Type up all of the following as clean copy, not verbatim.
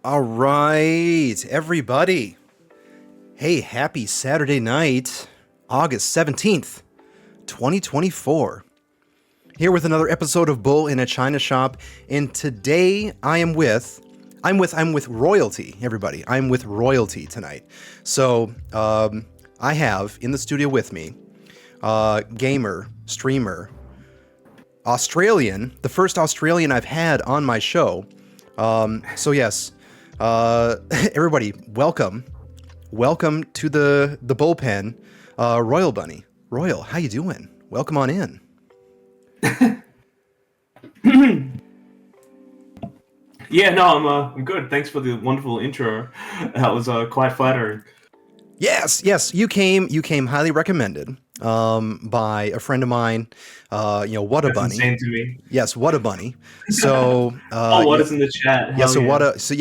All right, everybody. Hey, happy Saturday night, August 17th, 2024. Here with another episode of Bull in a China Shop, and today I'm with royalty, everybody. I'm with royalty tonight. So, I have in the studio with me, gamer, streamer, Australian, the first Australian I've had on my show. So yes, everybody, welcome to the bullpen, RoyalBunny. Royal, how you doing? Welcome on in. Yeah, no, I'm good. Thanks for the wonderful intro. That was quite flattering. Yes, you came highly recommended by a friend of mine. What a bunny. That's insane to me. Yes, what a bunny. So what is in the chat? Yeah,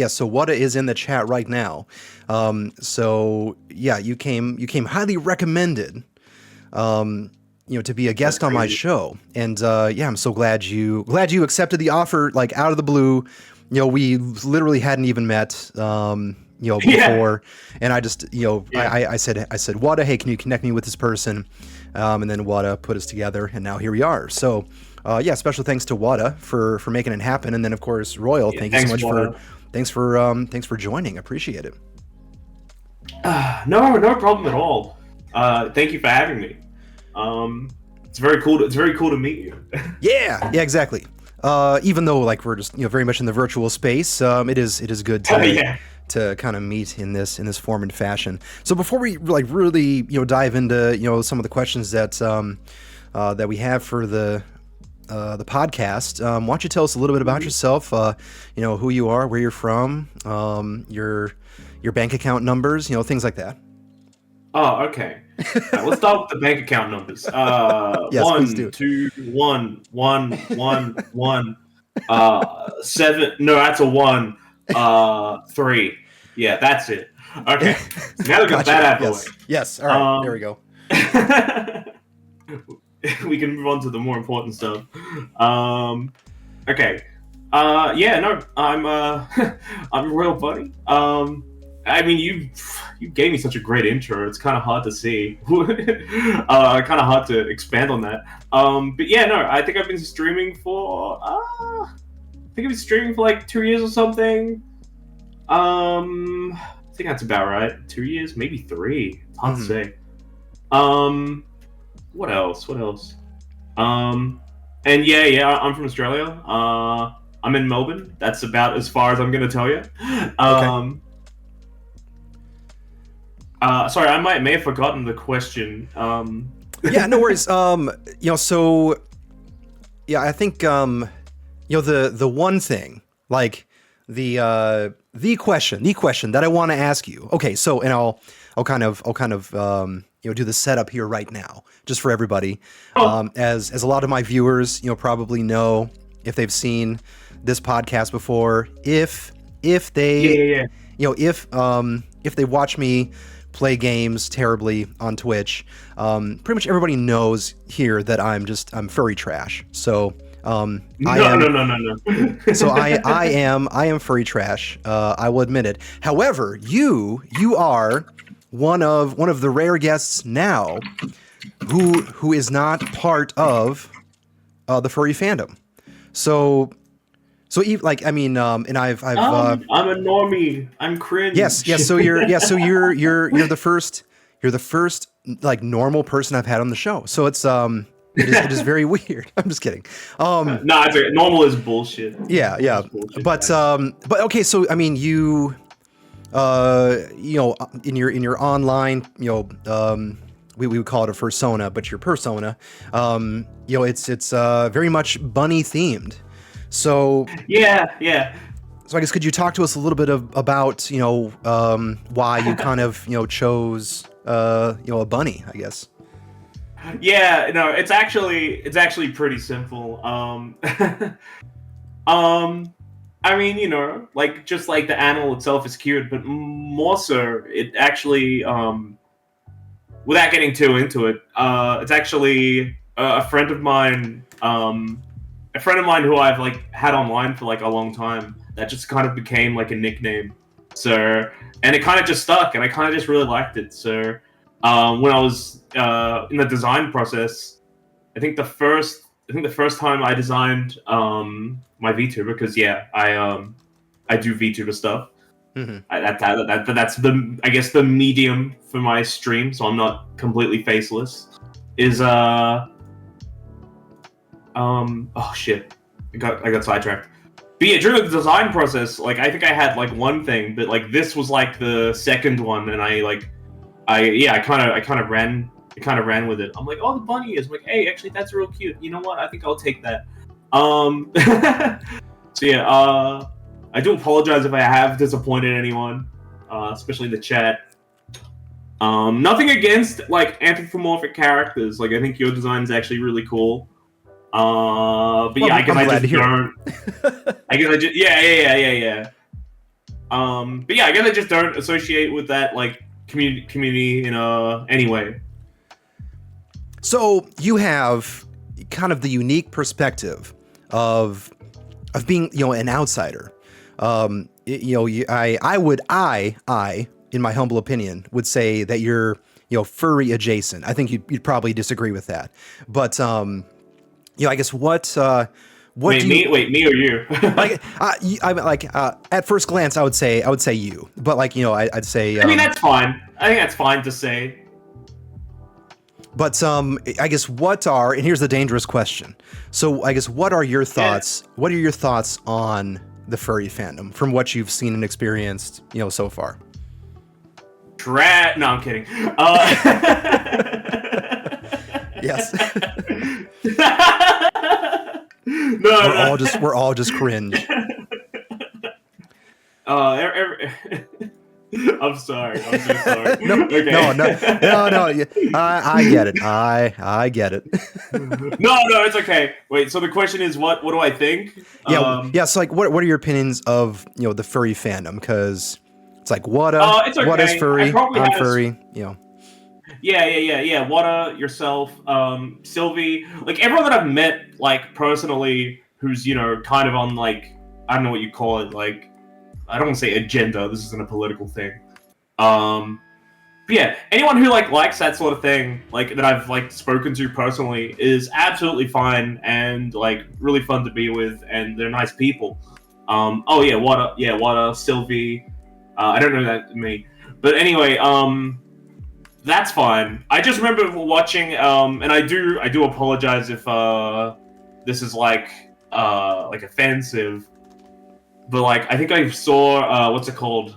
so Wada is in the chat right now. So yeah, you came highly recommended. To be a guest on my show, and I'm so glad you accepted the offer, like out of the blue. We literally hadn't even met. Before, and I just, I said, Wada, hey, can you connect me with this person? And then Wada put us together, and now here we are. So, special thanks to Wada for making it happen, and then of course Royal, thank you so much Wada. thanks for joining. Appreciate it. No problem at all. Thank you for having me. It's very cool. It's very cool to meet you. yeah, exactly. Even though like we're just very much in the virtual space, it is good to. To kind of meet in this form and fashion. So before we really dive into some of the questions that that we have for the podcast, why don't you tell us a little bit about yourself? Who you are, where you're from, your bank account numbers, things like that. Oh, okay. Let's start with the bank account numbers. Yes, 1 2 1 1 1 1 7. No, that's a 1. 3. Yeah, that's it. Okay. So now we got that out of the way. Yes. All right. There we go. We can move on to the more important stuff. Okay. I'm I'm RoyalBunny. I mean, you gave me such a great intro. It's kind of hard to see. Kind of hard to expand on that. But yeah, no, I think I've been streaming for like 2 years or something. I think that's about right. 2 years, maybe 3. It's hard to say. What else? And I'm from Australia. I'm in Melbourne. That's about as far as I'm gonna tell you. Okay. Sorry, I may have forgotten the question. Yeah, no worries. So yeah, I think the one thing, like the question that I want to ask you. Okay, so and I'll kind of do the setup here right now, just for everybody. As a lot of my viewers probably know, if they've seen this podcast before, if they if they watch me play games terribly on Twitch, pretty much everybody knows here that I'm furry trash. So No. So I am furry trash. I will admit it. However, you are one of the rare guests now who is not part of the furry fandom. So and I'm a normie. I'm cringe. Yes. So you're the first like normal person I've had on the show. So it's it is very weird. I'm just kidding. Normal is bullshit. Yeah. Bullshit, but okay. So I mean, you in your online, we would call it a fursona, but your persona, it's very much bunny themed. So yeah. So I guess could you talk to us a little bit about why you kind of chose a bunny, I guess. Yeah, no, it's actually pretty simple. I mean, like just like the animal itself is cute, but more so, it actually, without getting too into it, it's actually a friend of mine who I've like had online for like a long time. that just kind of became like a nickname. So, and it kind of just stuck, and I kind of just really liked it. So, when I was in the design process, I think the first time I designed my VTuber, because I do VTuber stuff. Mm-hmm. That's the, I guess, the medium for my stream, so I'm not completely faceless. Is oh shit, I got sidetracked. But yeah, during the design process, like I think I had like one thing, but like this was like the second one, and I kind of ran with it. I'm like, oh, the bunny is. I'm like, hey, actually, that's real cute. You know what? I think I'll take that. So yeah, I do apologize if I have disappointed anyone, especially in the chat. Nothing against like anthropomorphic characters. Like I think your design is actually really cool. But well, yeah, I guess I just don't. I guess I just yeah. But yeah, I guess I just don't associate with that like community in any way. So you have kind of the unique perspective of being, you know, an outsider. I, in my humble opinion, would say that you're, you know, furry adjacent. I think you'd probably disagree with that. But, you know, I guess what wait, do you... Wait, me or you? At first glance, I would say you. But like, you know, I'd say... I mean, that's fine. I think that's fine to say. But I guess and here's the dangerous question. So I guess what are your thoughts? Yeah. What are your thoughts on the furry fandom from what you've seen and experienced, you know, so far? No, I'm kidding. Yes. No, we're all just cringe. I'm sorry. I'm so sorry. No. I get it. I get it. No, it's okay. Wait. So the question is, what do I think? Yeah. So like, what are your opinions of, you know, the furry fandom? Because it's like what is furry? I'm furry. You know. Yeah. Wada, yourself, Sylvie, like everyone that I've met, like personally, who's, you know, kind of on like, I don't know what you call it, like, I don't want to say agenda. This isn't a political thing. But yeah, anyone who like likes that sort of thing, like that I've like spoken to personally, is absolutely fine and like really fun to be with, and they're nice people. Wada, Sylvie. I don't know that me, but anyway, that's fine. I just remember watching, and I do apologize if this is like offensive. But like, I think I saw what's it called?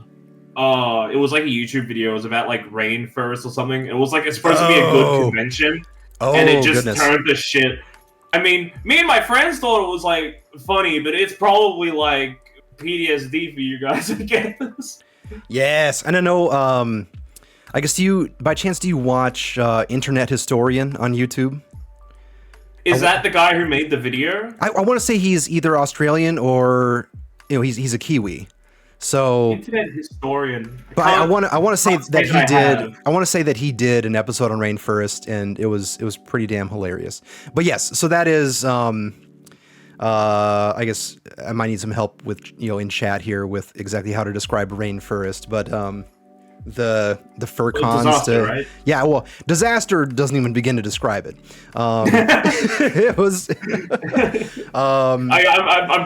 It was like a YouTube video. It was about like rainforest or something. It was like it's supposed to be a good convention, and it just turned to shit. I mean, me and my friends thought it was like funny, but it's probably like PTSD for you guys, I guess. Yes, and I know. I guess do you watch Internet Historian on YouTube? Is that the guy who made the video? I want to say he's either Australian or, you know, he's a Kiwi. So Internet Historian. But I want to say that he did. I want to say that he did an episode on rainforest, and it was pretty damn hilarious. But yes, so that is. I guess I might need some help with, you know, in chat here with exactly how to describe rainforest, but the fur cons disaster, right? Yeah, well, disaster doesn't even begin to describe it. It was I'm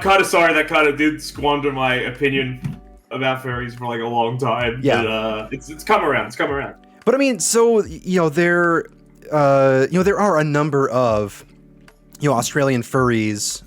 kind of sorry that kind of did squander my opinion about furries for like a long time. Yeah, but, it's come around. But I mean, so you know, there are a number of, you know, Australian furries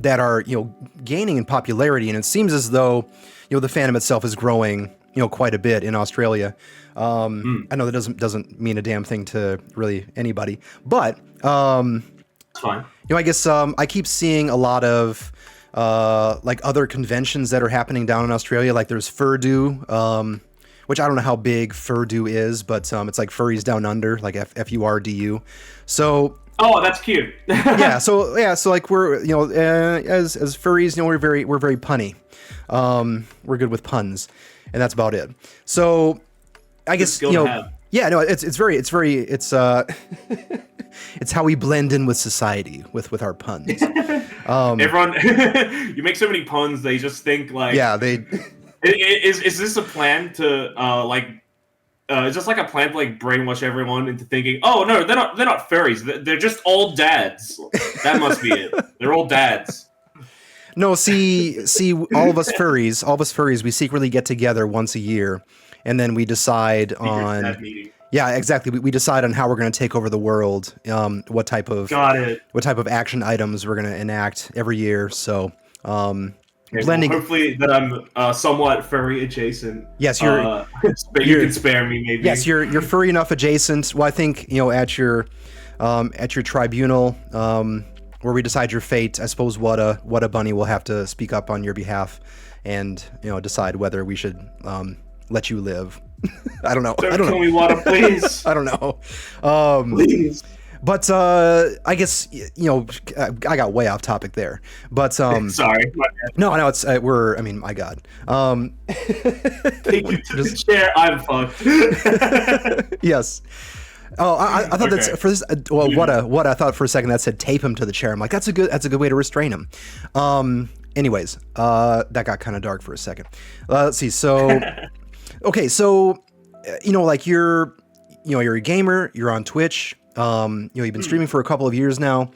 that are, you know, gaining in popularity, and it seems as though, you know, the fandom itself is growing, you know, quite a bit in Australia. I know that doesn't mean a damn thing to really anybody, but it's fine. You know, I guess I keep seeing a lot of like other conventions that are happening down in Australia. Like there's Furdu, which I don't know how big Furdu is, but it's like Furries Down Under, like FURDU. So. Oh, that's cute. So like we're, you know, as furries, you know, we're very punny. We're good with puns, and that's about it. So I guess, you know, yeah, no, it's it's how we blend in with society with our puns. Everyone, you make so many puns, they just think like, Yeah, they. Is this a plan to is this like a plan to like brainwash everyone into thinking, oh no, they're not furries, they're just old dads. That must be it. They're old dads. No, see, all of us furries, we secretly get together once a year, and then we decide on. Dad meeting. Yeah, exactly. We decide on how we're going to take over the world. What type of action items we're going to enact every year. So, blending. Well, hopefully that I'm somewhat furry adjacent. Yes, you're. But you can spare me, maybe. Yes, you're furry enough adjacent. Well, I think at your tribunal, where we decide your fate, I suppose what a bunny will have to speak up on your behalf, and decide whether we should let you live. I don't know. Don't kill me, water, please. I don't know. Please. But I guess I got way off topic there. But sorry. No, it's we're. I mean, my God. Take you to the chair. I'm fucked. Yes. Oh, I thought that's for this. Well, what I thought for a second that said tape him to the chair. I'm like, that's a good way to restrain him. Anyways, that got kind of dark for a second. Let's see. So, okay, so like you're a gamer. You're on Twitch. You've been streaming for a couple of years now.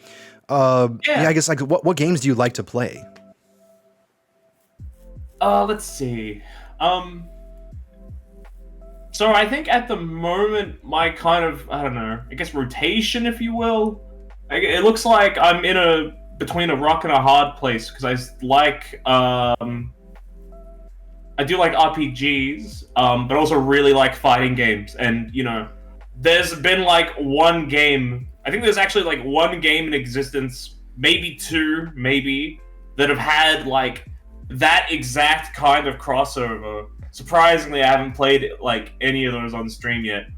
Yeah, I guess like what games do you like to play? Let's see. So I think at the moment my kind of, I don't know, I guess rotation, if you will. It looks like I'm between a rock and a hard place because I do like RPGs, but also really like fighting games. And there's been like one game. I think there's actually like one game in existence, maybe two, that have had like that exact kind of crossover. Surprisingly, I haven't played like any of those on stream yet,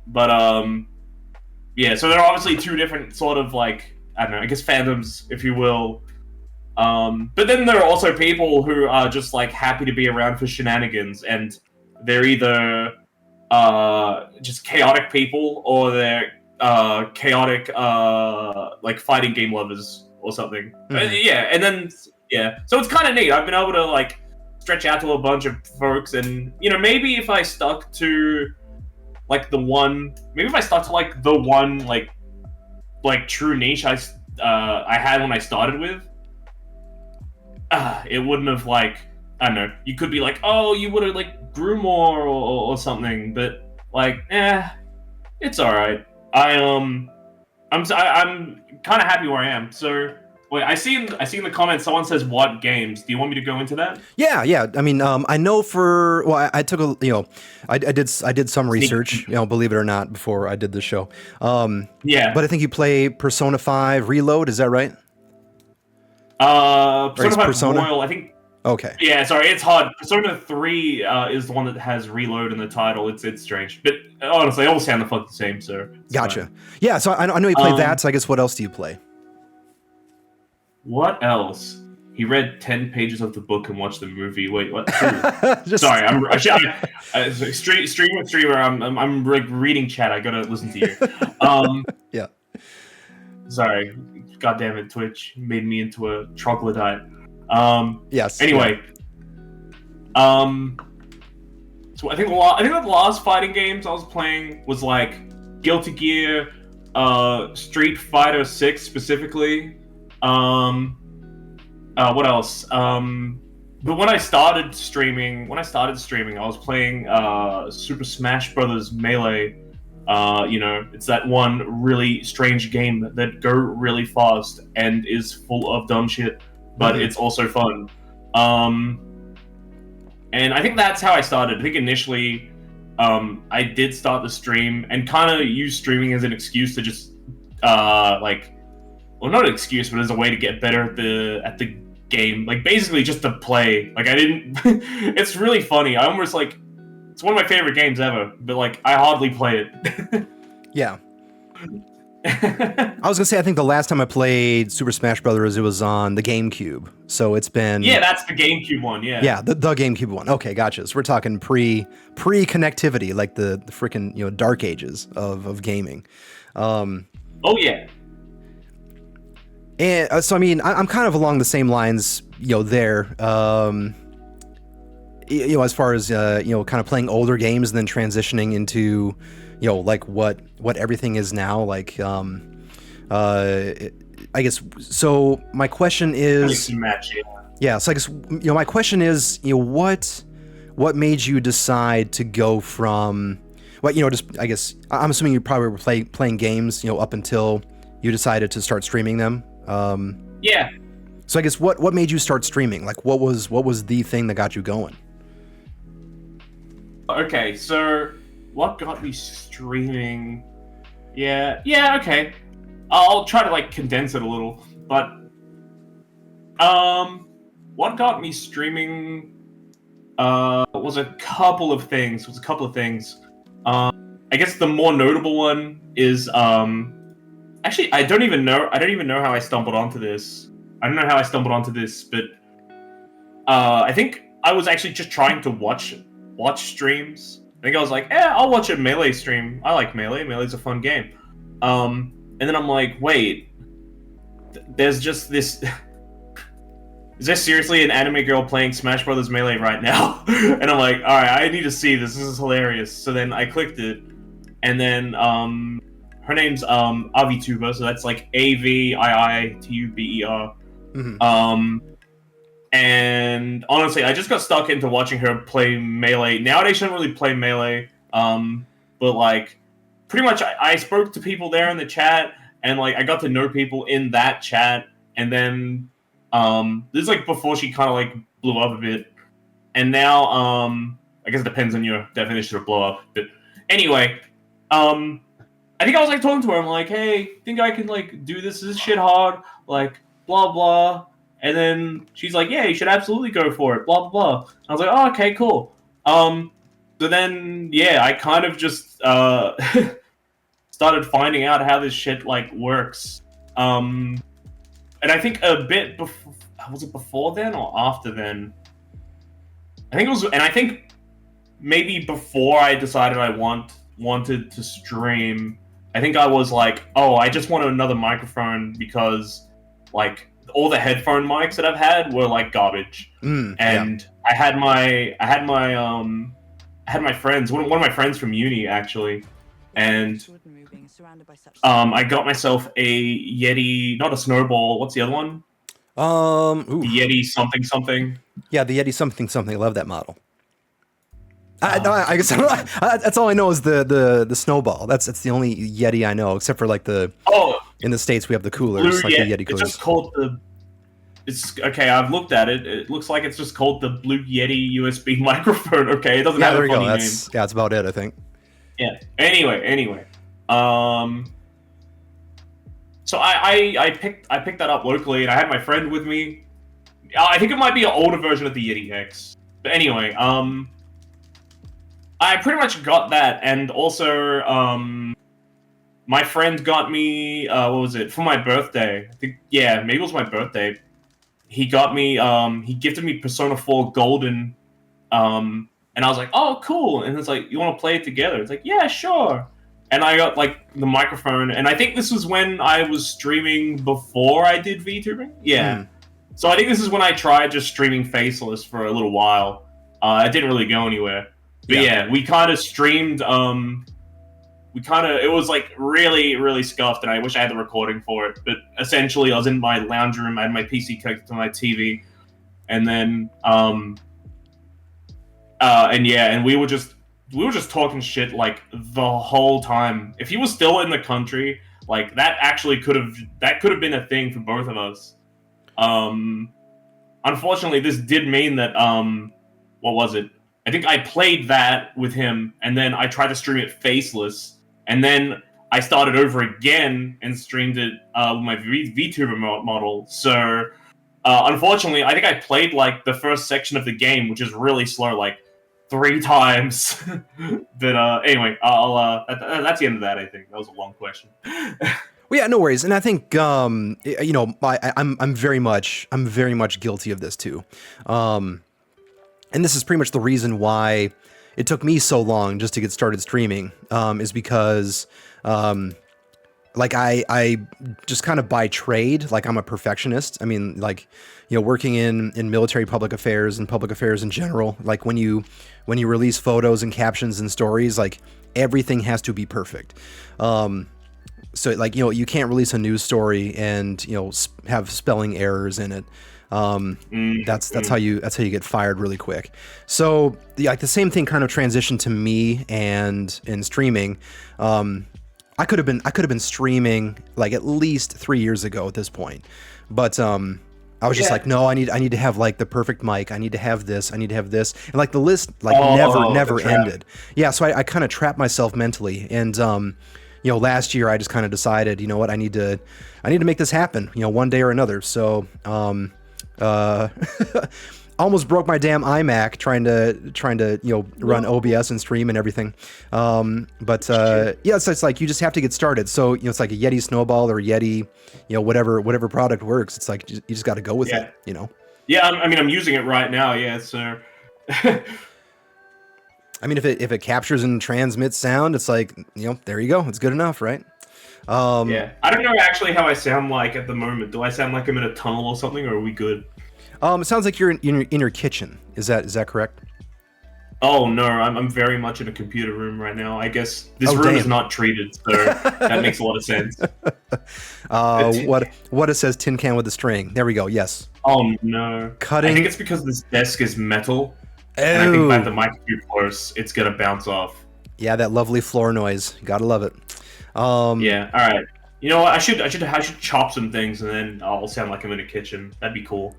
but yeah. So there are obviously two different sort of like, I don't know, I guess fandoms, if you will. But then there are also people who are just like happy to be around for shenanigans, and they're either just chaotic people or they're chaotic like fighting game lovers or something. Yeah, and then so it's kind of neat. I've been able to like stretch out to a bunch of folks, and maybe if I stuck to like the one like true niche I had when I started with, it wouldn't have like, I don't know, you could be like, oh, you would have like grew more or something, but like it's all right. I'm kind of happy where I am. So wait, I see in the comments someone says what games. Do you want me to go into that? Yeah. I mean, I know I took I did some research, believe it or not, before I did this show. Yeah. But I think you play Persona 5 Reload, is that right? Persona 5 Royal, I think. Okay. Yeah, sorry, it's hard. Persona 3 is the one that has Reload in the title. It's strange, but honestly, they all sound the fuck the same. So gotcha. Fine. Yeah, so I know you play that. So I guess what else do you play? What else? He read 10 pages of the book and watched the movie. Wait, what? Sorry, streamer. I'm like reading chat. I gotta listen to you. Yeah. Sorry. God damn it, Twitch made me into a troglodyte. Yes. Anyway. Yeah. So I think the last fighting games I was playing was like Guilty Gear, Street Fighter 6 specifically. What else? But when I started streaming, I was playing Super Smash Brothers Melee. It's that one really strange game that go really fast and is full of dumb shit, but it's also fun. And I think that's how I started. I think initially, I did start the stream and kind of use streaming as an excuse to just not an excuse, but as a way to get better at the game. Like basically just to play. Like I didn't. It's really funny. I almost like. It's one of my favorite games ever, but like I hardly play it. Yeah. I was gonna say I think the last time I played Super Smash Brothers, it was on the GameCube. So it's been. Yeah, that's the GameCube one. Yeah. Yeah, the GameCube one. Okay, gotcha. So we're talking pre connectivity, like the freaking dark ages of gaming. Oh yeah. And so, I mean, I'm kind of along the same lines, there. As far as kind of playing older games and then transitioning into, like what everything is now. Like, I guess. So my question is, yeah. So I guess my question is, what made you decide to go from, just I guess I'm assuming you probably were playing games, up until you decided to start streaming them. Yeah. So I guess what made you start streaming? Like, what was the thing that got you going? Okay, so what got me streaming? Yeah, okay. I'll try to like condense it a little, but what got me streaming was a couple of things. I guess the more notable one is actually I don't even know how I stumbled onto this. I don't know how I stumbled onto this, but I think I was actually just trying to watch streams. I think I was like, I'll watch a Melee stream. I like Melee. Melee's a fun game. And then I'm like, wait, there's just this. Is there seriously an anime girl playing Smash Brothers Melee right now? And I'm like, all right, I need to see this. This is hilarious. So then I clicked it, and then her name's Avituber, so that's like Aviituber. Mm-hmm. And honestly, I just got stuck into watching her play Melee. Nowadays, she doesn't really play Melee, but like, pretty much, I spoke to people there in the chat, and like, I got to know people in that chat, and then this is like before she kind of like blew up a bit, and now I guess it depends on your definition of blow up, but anyway, I think I was like talking to her. I'm like, hey, think I can like do this? Is this shit hard? Like, blah blah. And then she's like, yeah, you should absolutely go for it, blah, blah, blah. I was like, oh, okay, cool. So then, yeah, I kind of just started finding out how this shit, like, works. And I think a bit before... Was it before then or after then? I think it was... And I think maybe before I decided I wanted to stream, I think I was like, oh, I just wanted another microphone because, like... all the headphone mics that I've had were like garbage, and yeah. I had my friends. One of my friends from uni actually, and I got myself a Yeti, not a Snowball. What's the other one? The Yeti something. Yeah, the Yeti something. I love that model. I guess that's all I know is the Snowball. That's the only Yeti I know, except for like the. Oh. In the States, we have the coolers, like the Yeti coolers. It's just called the... It's okay. I've looked at it. It looks like it's just called the Blue Yeti USB microphone. Okay, it doesn't have a funny name. Yeah, that's about it, I think. Yeah. Anyway. So I picked that up locally, and I had my friend with me. I think it might be an older version of the Yeti X. But anyway, I pretty much got that, and also my friend got me, what was it, for my birthday. I think, yeah, maybe it was my birthday. He got me, he gifted me Persona 4 Golden, and I was like, oh, cool. And it's like, you want to play it together? It's like, yeah, sure. And I got, like, the microphone, and I think this was when I was streaming before I did VTubing. Yeah. So I think this is when I tried just streaming faceless for a little while. It didn't really go anywhere. But yeah, we kind of streamed, it was like really, really scuffed, and I wish I had the recording for it. But essentially, I was in my lounge room, I had my PC connected to my TV, and then, and we were just talking shit like the whole time. If he was still in the country, like that could have been a thing for both of us. Unfortunately, this did mean that, what was it? I think I played that with him, and then I tried to stream it faceless. And then I started over again and streamed it with my VTuber model. So, unfortunately, I think I played like the first section of the game, which is really slow, like 3 times. But anyway, that's the end of that. I think that was a long question. Well, yeah, no worries. And I think I'm very much guilty of this too. And this is pretty much the reason why it took me so long just to get started streaming, is because, like I just kind of by trade, like I'm a perfectionist. I mean, like, working in military public affairs and public affairs in general, like when you release photos and captions and stories, like everything has to be perfect. So like, you can't release a news story and, have spelling errors in it. That's how you get fired really quick. So like the same thing kind of transitioned to me and in streaming. I could have been streaming like at least 3 years ago at this point, but I was just like, no, I need to have like the perfect mic. I need to have this. I need to have this, and like the list like never ended. Yeah, so I kind of trapped myself mentally, and last year I just kind of decided, you know what, I need to make this happen, one day or another. So almost broke my damn iMac trying to run OBS and stream and everything. But it's like you just have to get started. So it's like a Yeti Snowball or Yeti, whatever product works. It's like you just got to go with it. Yeah, I mean I'm using it right now. Yeah, so. I mean, if it captures and transmits sound, it's like, there you go. It's good enough, right? Yeah, I don't know actually how I sound like at the moment. Do I sound like I'm in a tunnel or something, or are we good? It sounds like you're in your kitchen. Is that correct? Oh no, I'm very much in a computer room right now. I guess this room is not treated, so that makes a lot of sense. What it says, tin can with a string. There we go. Yes. Oh no. Cutting. I think it's because this desk is metal. And I think if I have the mic too close, it's gonna bounce off. Yeah, that lovely floor noise. Gotta love it. Yeah. All right. You know what? I should chop some things and then I'll sound like I'm in a kitchen. That'd be cool.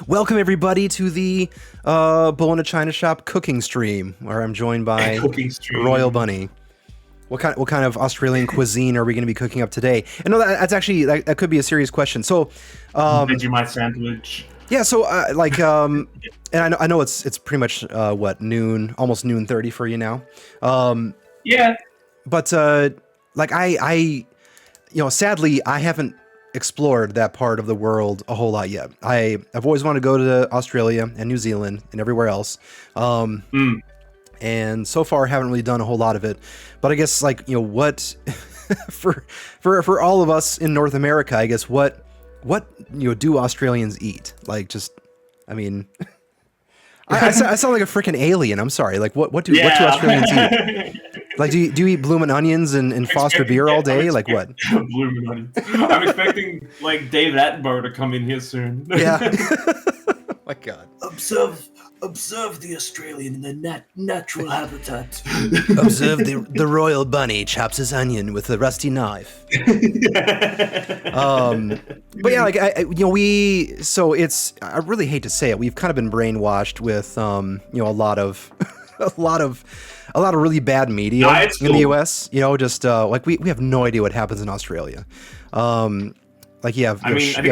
Welcome everybody to the Bull in a China Shop cooking stream, where I'm joined by RoyalBunny. What kind of Australian cuisine are we going to be cooking up today? And no, that's actually that could be a serious question. So, Vegemite sandwich. Yeah, so and I know it's pretty much noon, almost noon 30 for you now. Yeah. But like I sadly I haven't explored that part of the world a whole lot yet. I've always wanted to go to Australia and New Zealand and everywhere else. And so far haven't really done a whole lot of it. But I guess like, what for all of us in North America, I guess what do Australians eat? Like, just, I mean, I sound like a freaking alien. I'm sorry. Like, what do Australians eat? Like, do you eat bloomin' onions and Foster beer all day? Like what? Bloomin' onions. I'm expecting like Dave Attenborough to come in here soon. Yeah. My God. Observe the Australian in the natural habitat. Observe the royal bunny chops his onion with a rusty knife. But yeah, like I really hate to say it, we've kind of been brainwashed with a lot of really bad media in the US. Like we have no idea what happens in Australia. Like you have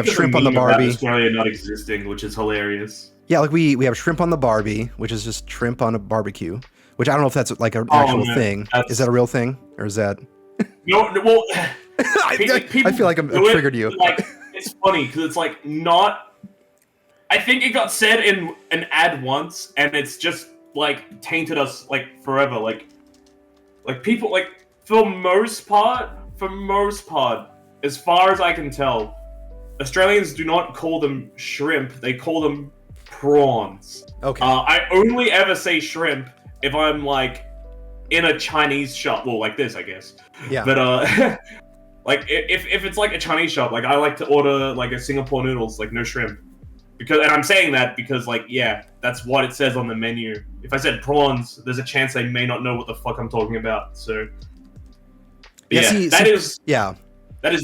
shrimp on the Barbie. Australia not existing, which is hilarious. Yeah, like we have shrimp on the Barbie, which is just shrimp on a barbecue. Which I don't know if that's like an actual thing. Is that a real thing, or is that? No. Well, I feel like I've triggered you. Like it's funny because it's like not. I think it got said in an ad once, and it's just like tainted us like forever. Like people like for most part, as far as I can tell, Australians do not call them shrimp. They call them prawns. Okay. I only ever say shrimp if I'm like in a Chinese shop. Well, like this, I guess. Yeah. But like if it's like a Chinese shop, like I like to order like a Singapore noodles, like no shrimp. And I'm saying that because like that's what it says on the menu. If I said prawns, there's a chance they may not know what the fuck I'm talking about. So that is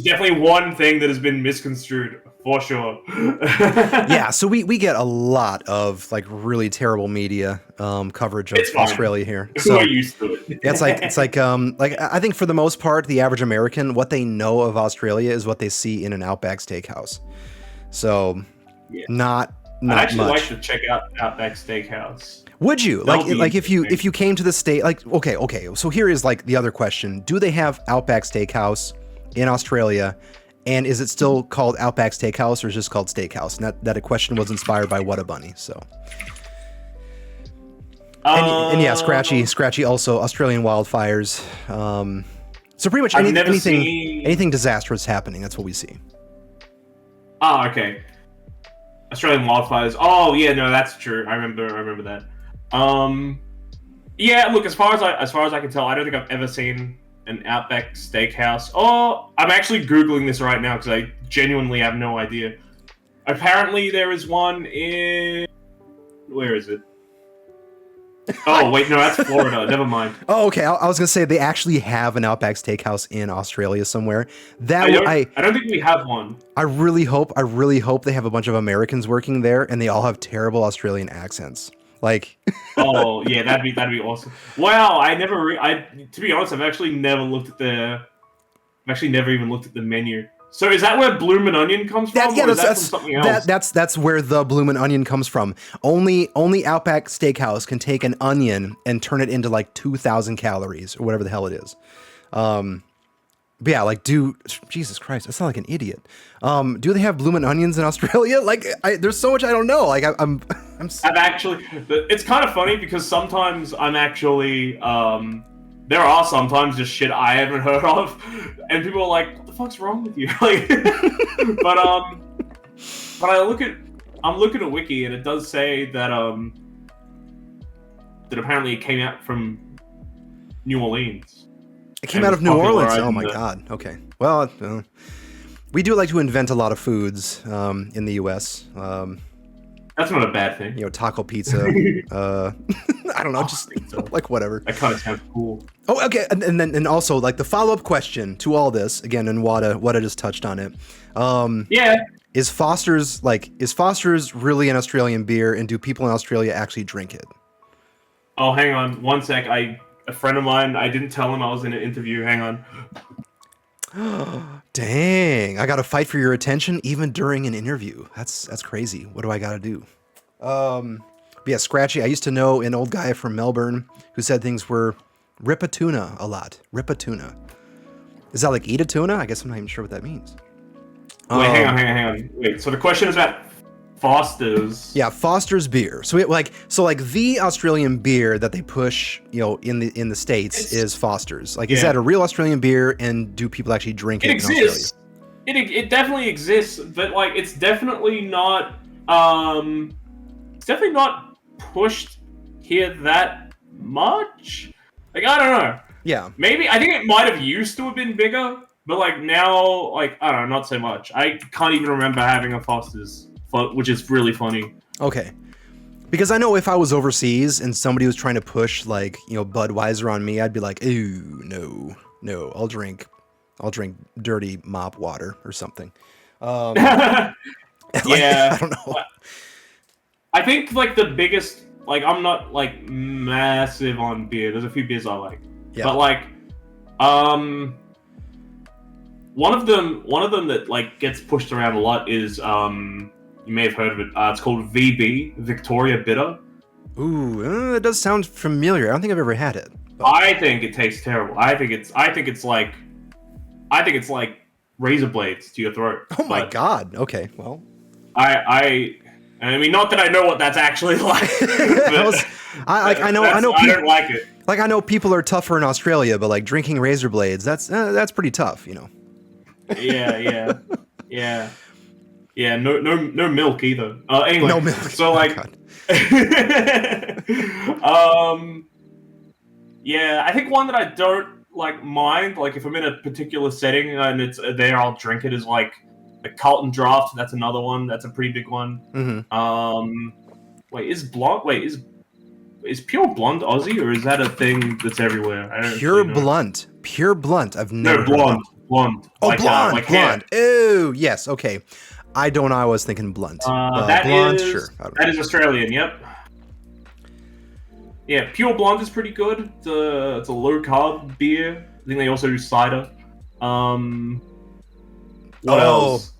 definitely one thing that has been misconstrued. For sure. Yeah, so we get a lot of like really terrible media coverage of Australia here. So we're used to it. it's like I think for the most part, the average American, what they know of Australia is what they see in an Outback Steakhouse. So not I'd actually much. like to check out Outback Steakhouse. Would you like if you came to the state? Like okay. So here is like the other question: do they have Outback Steakhouse in Australia? And is it still called Outback Steakhouse, or is it just called Steakhouse? And that a question was inspired by RoyalBunny. So, and yeah, Scratchy also Australian wildfires. So pretty much I've never anything seen... anything disastrous happening, that's what we see. Oh, okay. Australian wildfires. Oh, yeah, no, that's true. I remember that. Yeah, look, as far as I can tell, I don't think I've ever seen an Outback Steakhouse. Oh, I'm actually Googling this right now because I genuinely have no idea. Apparently, there is one in... Where is it? Oh, wait, no, that's Florida. Never mind. Oh, okay. I was gonna say they actually have an Outback Steakhouse in Australia somewhere. I don't think we have one. I really hope they have a bunch of Americans working there, and they all have terrible Australian accents. Like, oh yeah, that'd be awesome. Wow, to be honest, I've actually never even looked at the menu. So is that where Bloomin' Onion comes from? Or is that from something else? That's where the Bloomin' Onion comes from. Only Outback Steakhouse can take an onion and turn it into like 2,000 calories or whatever the hell it is. But yeah, like, Jesus Christ, I sound like an idiot. Do they have Bloomin' Onions in Australia? Like, there's so much I don't know. Like, I've actually, it's kind of funny because sometimes I'm actually, there are sometimes just shit I haven't heard of, and people are like, "What the fuck's wrong with you?" Like, but I'm looking at Wiki, and it does say that apparently it came out from New Orleans. It came out of New Orleans. Oh my god. Okay. Well, we do like to invent a lot of foods in the U.S. That's not a bad thing. You know, taco pizza. I don't know, just like whatever. That kind of sounds cool. Oh, okay. And also like the follow-up question to all this again, and Wada just touched on it. Yeah. Is Foster's really an Australian beer, and do people in Australia actually drink it? Oh, hang on 1 sec. A friend of mine, I didn't tell him I was in an interview. Hang on. Dang, I got to fight for your attention even during an interview. That's crazy. What do I got to do? But yeah, Scratchy, I used to know an old guy from Melbourne who said things were rip a tuna a lot. Rip a tuna. Is that like eat a tuna? I guess I'm not even sure what that means. Wait, hang on. Wait, so the question is about Foster's. Yeah, Foster's beer. So the Australian beer that they push, you know, in the States is Foster's. Like, is that a real Australian beer, and do people actually drink it in exists. Australia? It definitely exists, but like it's definitely not pushed here that much. Like, I don't know. Yeah. Maybe I think it might have used to have been bigger, but like now, like I don't know, not so much. I can't even remember having a Foster's, which is really funny. Okay. Because I know if I was overseas and somebody was trying to push like, you know, Budweiser on me, I'd be like, "Ooh, no, I'll drink dirty mop water or something." Yeah. I don't know. I think like the biggest, like I'm not like massive on beer. There's a few beers I like, but like, one of them that like gets pushed around a lot is you may have heard of it. It's called VB, Victoria Bitter. Ooh, that does sound familiar. I don't think I've ever had it. But... I think it tastes terrible. I think it's like razor blades to your throat. Oh my god. Okay, well, I mean, not that I know what that's actually like. I know. People, I don't like it. Like, I know people are tougher in Australia, but like drinking razor blades, that's pretty tough, you know. Yeah. No milk either. Anyway, no milk. So like, yeah, I think one that I don't like mind, like if I'm in a particular setting and it's there, I'll drink it. Is like a Carlton Draft. That's another one. That's a pretty big one. Mm-hmm. Is Pure Blonde Aussie, or is that a thing that's everywhere? I don't Pure know. Blunt. I've never. No, blonde. Oh, like, blonde. Oh, yes. Okay. I was thinking blunt. Blonde, sure. That is Australian. Yep. Yeah, Pure Blonde is pretty good. It's a low carb beer. I think they also do cider. What else?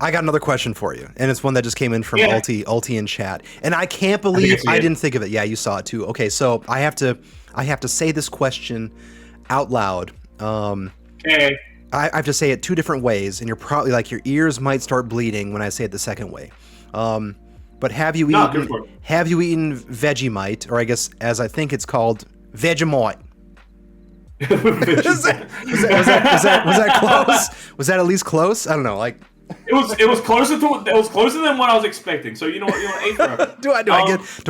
I got another question for you, and it's one that just came in from Ulti in chat, and I can't believe I didn't think of it. Yeah, you saw it too. Okay, so I have to say this question out loud. Okay. I have to say it two different ways, and you're probably like your ears might start bleeding when I say it the second way. But have you eaten Vegemite, or I guess as I think it's called Vegemite? Was that close? Was that at least close? I don't know. Like It was closer than what I was expecting. So you know what? You want 8 forever. do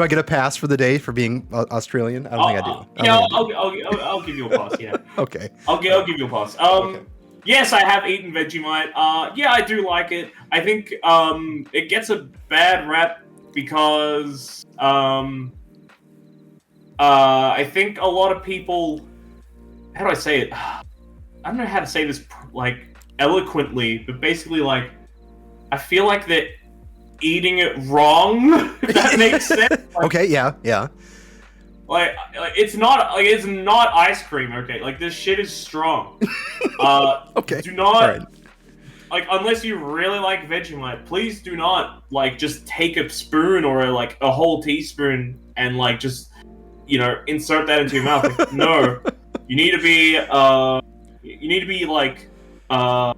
I get a pass for the day for being Australian? I don't think I do. Yeah, I'll give you a pass. Yeah. Okay. I'll give you a pass. Okay. Yes, I have eaten Vegemite. Yeah, I do like it. I think it gets a bad rap because I think a lot of people. How do I say it? I don't know how to say this like eloquently, but basically, like, I feel like they're eating it wrong. If that makes sense. Like, Okay. Yeah. Like it's not ice cream. Okay, like this shit is strong. Okay. Do not. All right. Like, unless you really like Vegemite, please do not, like, just take a spoon or, like, a whole teaspoon and, like, just, insert that into your mouth. Like, no. You need to be, like, I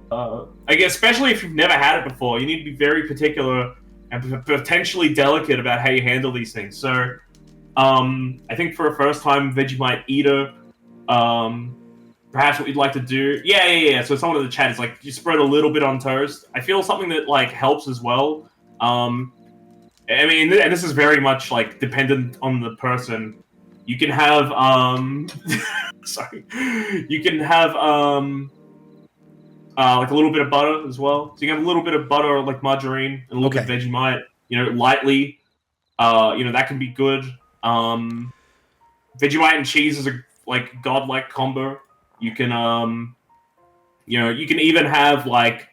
guess, especially if you've never had it before, you need to be very particular and potentially delicate about how you handle these things. So, I think for a first-time Vegemite eater, perhaps what you'd like to do... Yeah. So someone in the chat is like, you spread a little bit on toast. I feel something that, like, helps as well. I mean, and this is very much, like, dependent on the person. You can have, sorry. You can have, like, a little bit of butter as well. So you can have a little bit of butter, like margarine, and a little bit of Vegemite, lightly. That can be good. Vegemite and cheese is a, like, godlike combo. You can, you can even have, like,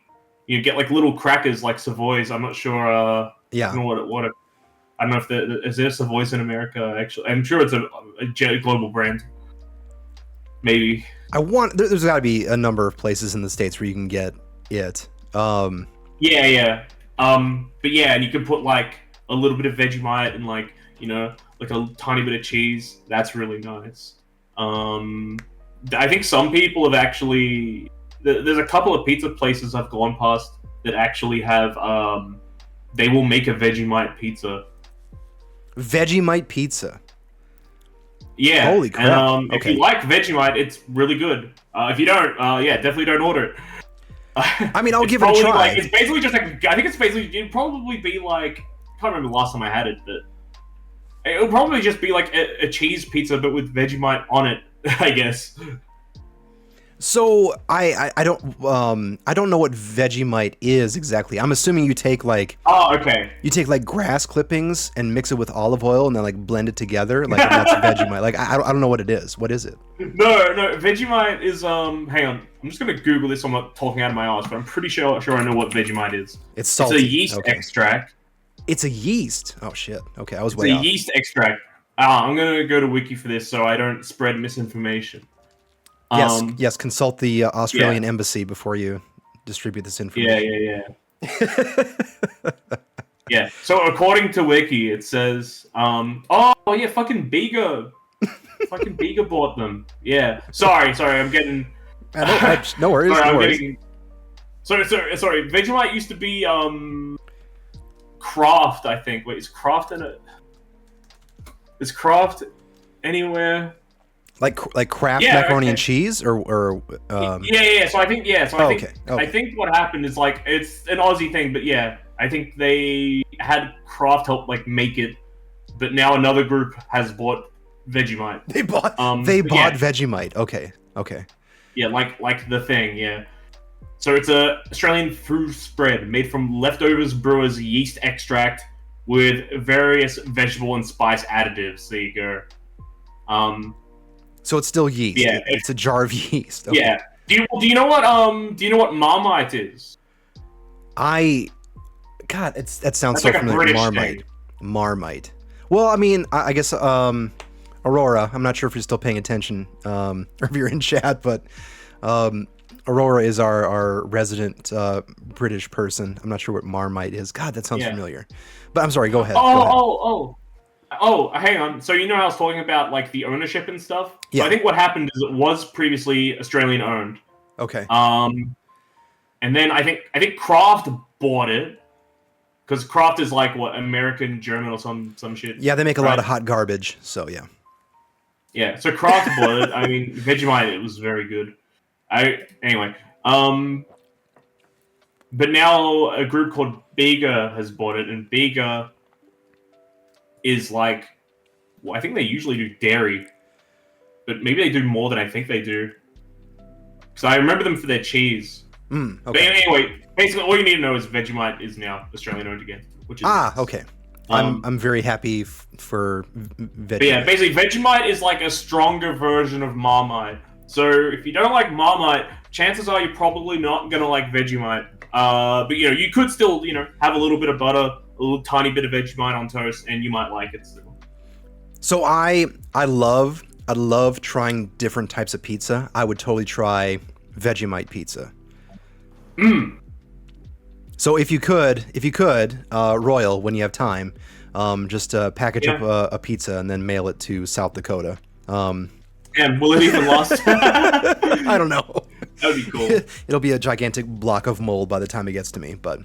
get, like, little crackers like Savoys. I'm not sure, Yeah. I don't know I don't know if is there Savoys in America, actually. I'm sure it's a global brand. Maybe. There's got to be a number of places in the States where you can get it. Yeah. But yeah, and you can put, like, a little bit of Vegemite and, like, like a tiny bit of cheese. That's really nice. I think some people have actually... There's a couple of pizza places I've gone past that actually have... they will make a Vegemite pizza. Vegemite pizza? Yeah. Holy crap. And, if you like Vegemite, it's really good. If you don't, definitely don't order it. I mean, I'll give it a try. Like, it's basically just like... I think it's basically... It'd probably be like... I can't remember the last time I had it, but... It would probably just be like a cheese pizza, but with Vegemite on it, I guess. So I don't know what Vegemite is exactly. I'm assuming you take like you take like grass clippings and mix it with olive oil and then like blend it together. Like that's Vegemite. Like I don't know what it is. What is it? No. Vegemite is hang on. I'm just gonna Google this. I'm not talking out of my ass, but I'm pretty sure I know what Vegemite is. It's salty. It's a yeast extract. It's a yeast. Oh shit. Okay, I was way off. It's a yeast extract. I'm gonna go to Wiki for this so I don't spread misinformation. Yes. Consult the Australian embassy before you distribute this information. Yeah. Yeah. So according to Wiki, it says, fucking Bega bought them. Yeah. Sorry. I'm getting. No worries. Sorry. Vegemite used to be Kraft, I think. Wait, is Kraft in it? Is Kraft anywhere? Like Kraft macaroni and cheese or Yeah. So I think Okay. I think what happened is like it's an Aussie thing, but yeah, I think they had Kraft help like make it, but now another group has bought Vegemite. They bought Vegemite. Okay. Yeah, like the thing, yeah. So it's a Australian food spread made from leftovers brewers yeast extract with various vegetable and spice additives. There you go. So it's still yeast. Yeah, it's a jar of yeast. Okay. Yeah. Do you know what Marmite is? That sounds That's so like a familiar. British Marmite. Well, I mean, I guess Aurora. I'm not sure if you're still paying attention, or if you're in chat, but Aurora is our resident British person. I'm not sure what Marmite is. God, that sounds familiar. But I'm sorry. Go ahead. Oh, hang on. So you know how I was talking about like the ownership and stuff? Yeah. So I think what happened is it was previously Australian owned. Okay. And then I think Kraft bought it because Kraft is like what American German or some shit. Yeah, they make a lot of hot garbage. So yeah. Yeah, so Craft bought it. I mean, Vegemite, it was very good. Anyway, but now a group called Bega has bought it, and Bega is like, well, I think they usually do dairy, but maybe they do more than I think they do. Because I remember them for their cheese. Okay. But anyway, basically, all you need to know is Vegemite is now Australian owned again, which is nice. Okay. I'm very happy for Vegemite. But yeah, basically, Vegemite is like a stronger version of Marmite. So if you don't like Marmite, chances are you're probably not gonna like Vegemite. But you could still have a little bit of butter, a little tiny bit of Vegemite on toast, and you might like it still. So I love trying different types of pizza. I would totally try Vegemite pizza. So if you could, Royal, when you have time, just package up a pizza and then mail it to South Dakota. And will it even last? I don't know. That would be cool. It'll be a gigantic block of mold by the time it gets to me, but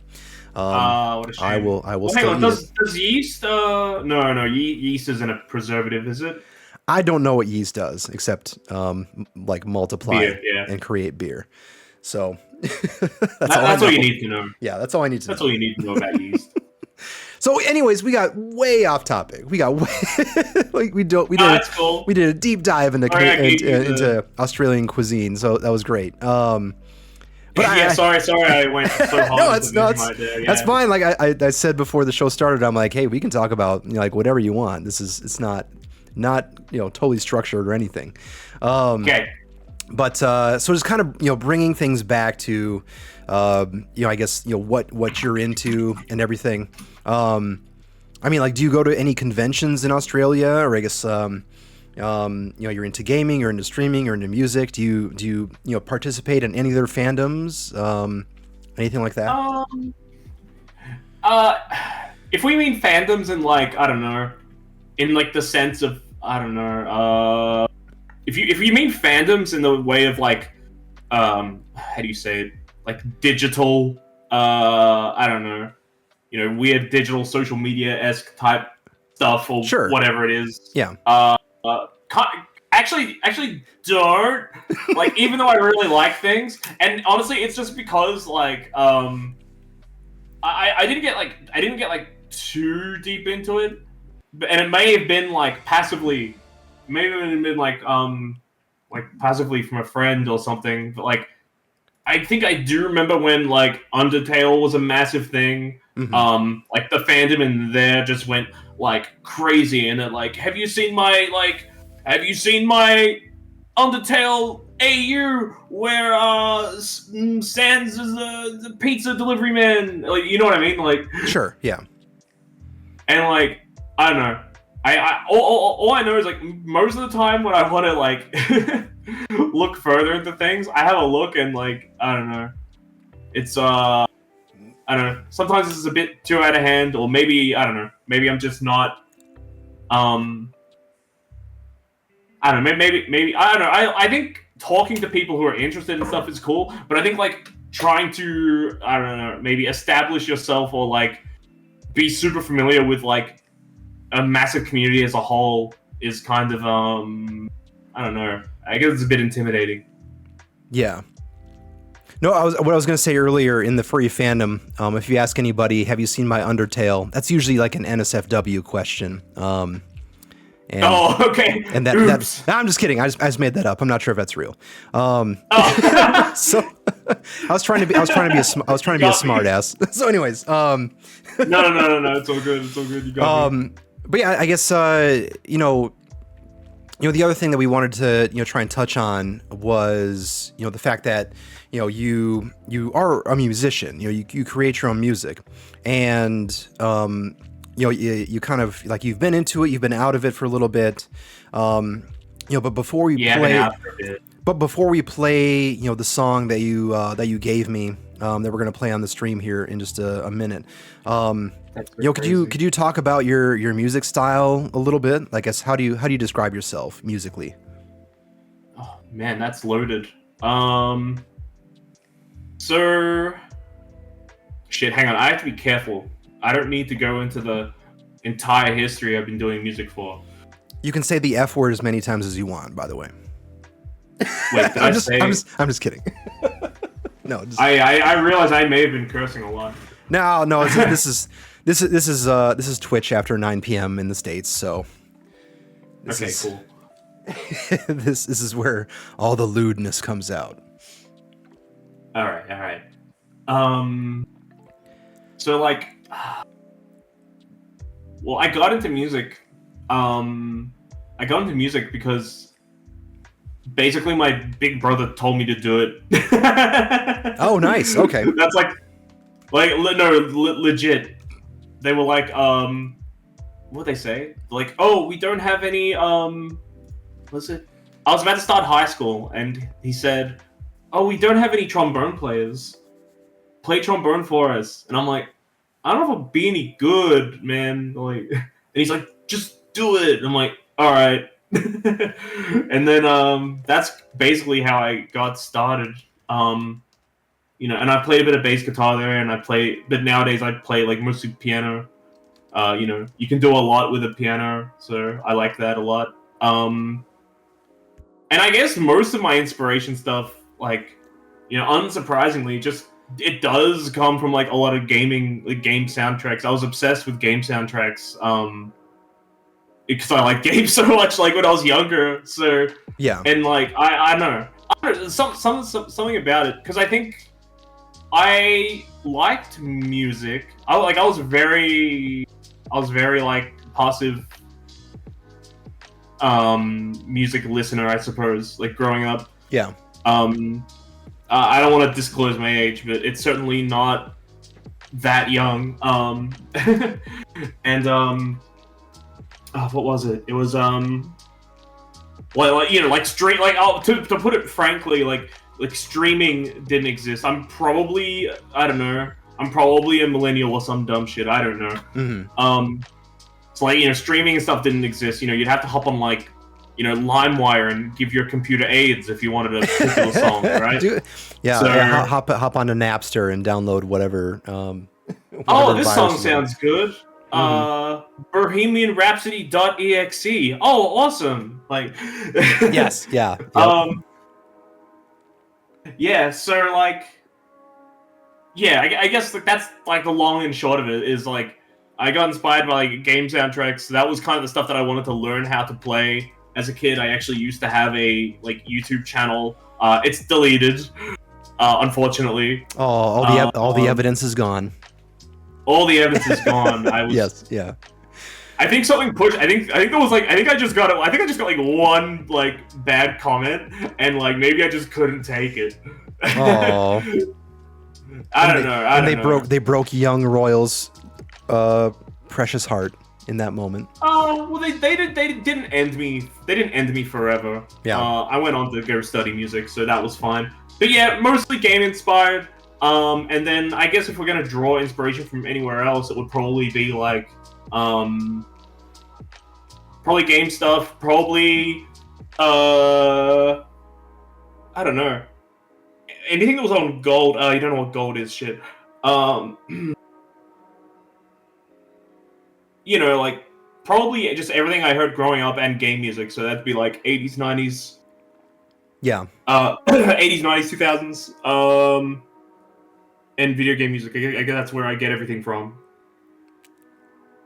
what a shame. I will Well, still hang on, eat it. does yeast? No, yeast isn't a preservative, is it? I don't know what yeast does except like multiply Beer, yeah. and create beer. So that's all you need to know. Yeah, that's all I need to know. That's all you need to know about yeast. So, anyways, we got way off topic. We got way, That's cool. We did a deep dive into Australian cuisine, so that was great. Sorry, I went so hard. That's fine. Like I said before the show started, I'm like, hey, we can talk about like whatever you want. It's not totally structured or anything. Okay. But so just kind of bringing things back to I guess what you're into and everything. I mean, like, do you go to any conventions in Australia, or I guess you're into gaming, you're into streaming, you're into music? Do you participate in any of their fandoms, anything like that? If we mean fandoms in like I don't know, in like the sense of I don't know, if you mean fandoms in the way of like how do you say it, like digital I don't know, weird digital social media-esque type stuff or whatever it is. Yeah. Actually don't like, even though I really like things, and honestly it's just because like I didn't get like too deep into it, and it may have been like passively. Maybe it had been like passively from a friend or something, but like I think I do remember when like Undertale was a massive thing. Mm-hmm. Like the fandom in there just went like crazy, and it like, have you seen my Undertale AU where Sans is the pizza delivery man? Like, you know what I mean? Like, sure, yeah. And like, I don't know. All I know is like most of the time when I want to like look further into things, I have a look and like I don't know. It's I don't know. Sometimes this is a bit too out of hand, or maybe I don't know. Maybe I'm just not. I don't know. Maybe I don't know. I think talking to people who are interested in stuff is cool, but I think like trying to I don't know, maybe establish yourself or like be super familiar with like a massive community as a whole is kind of I don't know. I guess it's a bit intimidating. Yeah. No, what I was going to say earlier in the furry fandom, if you ask anybody, have you seen my Undertale? That's usually like an NSFW question. Okay. And that I'm just kidding. I just made that up. I'm not sure if that's real. So I was trying to be a smart ass. So anyways, No. It's all good. You got me. But yeah, I guess the other thing that we wanted to try and touch on was the fact that you are a musician. You create your own music, and you kind of like you've been into it, you've been out of it for a little bit, but before we play the song that you gave me that we're gonna play on the stream here in just a minute. Could you talk about your music style a little bit? I guess how do you describe yourself musically? Oh man, that's loaded. So shit, hang on. I have to be careful. I don't need to go into the entire history I've been doing music for. You can say the F word as many times as you want, by the way. Wait, did I'm just kidding. No, I realize I may have been cursing a lot. No. This is Twitch after 9 p.m. in the States, so. Cool. This is where all the lewdness comes out. All right. So like, well, I got into music. I got into music because basically my big brother told me to do it. Oh, nice. Okay. That's legit. They were like, what'd they say? Like, oh, we don't have any, what's it? I was about to start high school, and he said, oh, we don't have any trombone players. Play trombone for us. And I'm like, I don't know if I'll be any good, man. Like, and he's like, just do it. And I'm like, all right. And then that's basically how I got started. You know, and I played a bit of bass guitar there, and but nowadays I play like mostly piano. You know, you can do a lot with a piano, so I like that a lot. And I guess most of my inspiration stuff, like, you know, unsurprisingly, it does come from like a lot of gaming, like game soundtracks. I was obsessed with game soundtracks, because I like games so much, like when I was younger. So yeah, and like I don't know, something about it, because I think I liked music. I was very like passive music listener, I suppose, like growing up. Yeah. I don't want to disclose my age, but it's certainly not that young. And what was it? It was well, you know, like straight, like, to put it frankly, like streaming didn't exist. I'm probably a millennial or some dumb shit. I don't know. Mm-hmm. So like, you know, streaming and stuff didn't exist. You know, you'd have to hop on like, you know, LimeWire and give your computer AIDS if you wanted a particular song, right? Hop on a Napster and download whatever. This song sounds good. Bohemian Rhapsody.exe. Oh, awesome! Like, yes, yeah. Yep. Yeah. So like, yeah, I guess like that's like the long and short of it is like I got inspired by like game soundtracks. So that was kind of the stuff that I wanted to learn how to play. As a kid, I actually used to have a like YouTube channel. It's deleted, unfortunately. Oh, all the evidence is gone. All the evidence is gone. Yes, yeah. I think something pushed. I think there was like I think I just got like one like bad comment, and like maybe I just couldn't take it. Oh. I don't know. They broke young Royal's precious heart in that moment. Oh, well, they didn't end me. They didn't end me forever. Yeah. I went on to go study music, so that was fine. But yeah, mostly game inspired. And then I guess if we're gonna draw inspiration from anywhere else, it would probably be like, probably game stuff. Probably, I don't know. Anything that was on gold. You don't know what gold is, shit. You know, like, probably just everything I heard growing up and game music. So that'd be like 80s, 90s. Yeah. 80s, 90s, 2000s. And video game music. I guess that's where I get everything from.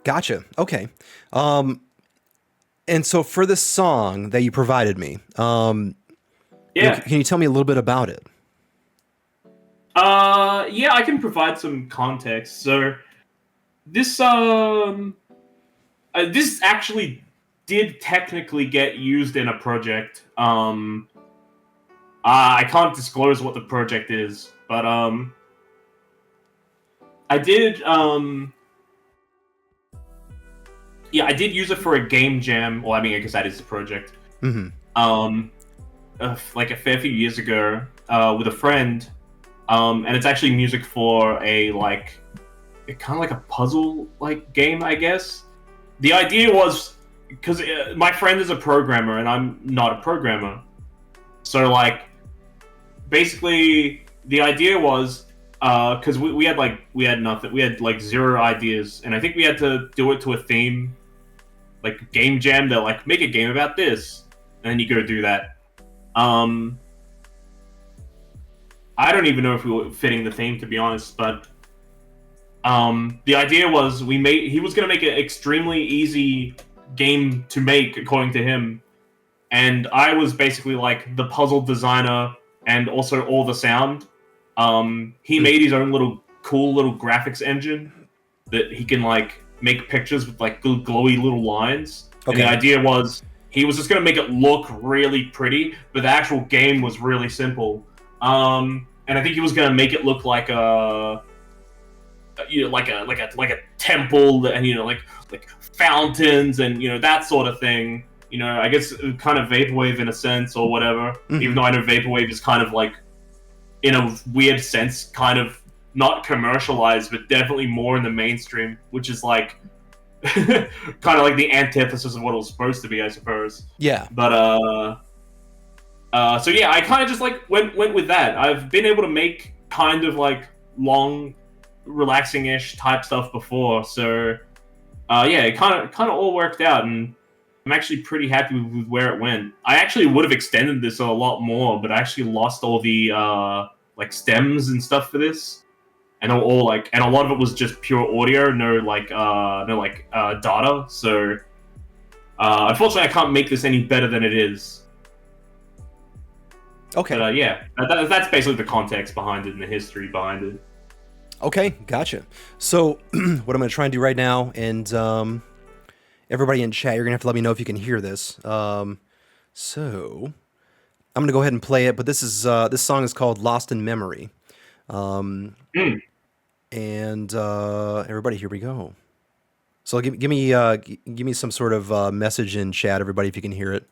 Gotcha. Okay. And so for this song that you provided me, can you tell me a little bit about it? Yeah, I can provide some context. So this this actually did technically get used in a project. I can't disclose what the project is, but I did I did use it for a game jam. Well, I mean, I guess that is the project. Mm-hmm. Like a fair few years ago, with a friend. And it's actually music for a like kind of like a puzzle like game, I guess. The idea was because my friend is a programmer and I'm not a programmer, so like basically the idea was because we had nothing, we had like zero ideas, and I think we had to do it to a theme. like game jam. They're like, make a game about this, and then you go do that. I don't even know if we were fitting the theme, to be honest, but the idea was he was going to make an extremely easy game to make, according to him, and I was basically like the puzzle designer and also all the sound. He made his own cool little graphics engine that he can like make pictures with like glowy little lines. Okay. And the idea was he was just going to make it look really pretty, but the actual game was really simple. And I think he was going to make it look like a temple, and like fountains and that sort of thing. I guess kind of vaporwave in a sense or whatever. Mm-hmm. Even though I know vaporwave is kind of like, in a weird sense, kind of not commercialized, but definitely more in the mainstream, which is like kind of like the antithesis of what it was supposed to be, I suppose. Yeah. But so yeah, I kind of just like went with that. I've been able to make kind of like long, relaxing-ish type stuff before, so yeah, it kind of all worked out, and I'm actually pretty happy with where it went. I actually would have extended this a lot more, but I actually lost all the like stems and stuff for this, and a lot of it was just pure audio, no data. So unfortunately, I can't make this any better than it is. Okay. But yeah, that's basically the context behind it and the history behind it. Okay, gotcha. So what I'm going to try and do right now, and everybody in chat, you're going to have to let me know if you can hear this. So I'm going to go ahead and play it, but this song is called Lost in Memory. And everybody, here we go. So give me some sort of message in chat, everybody, if you can hear it.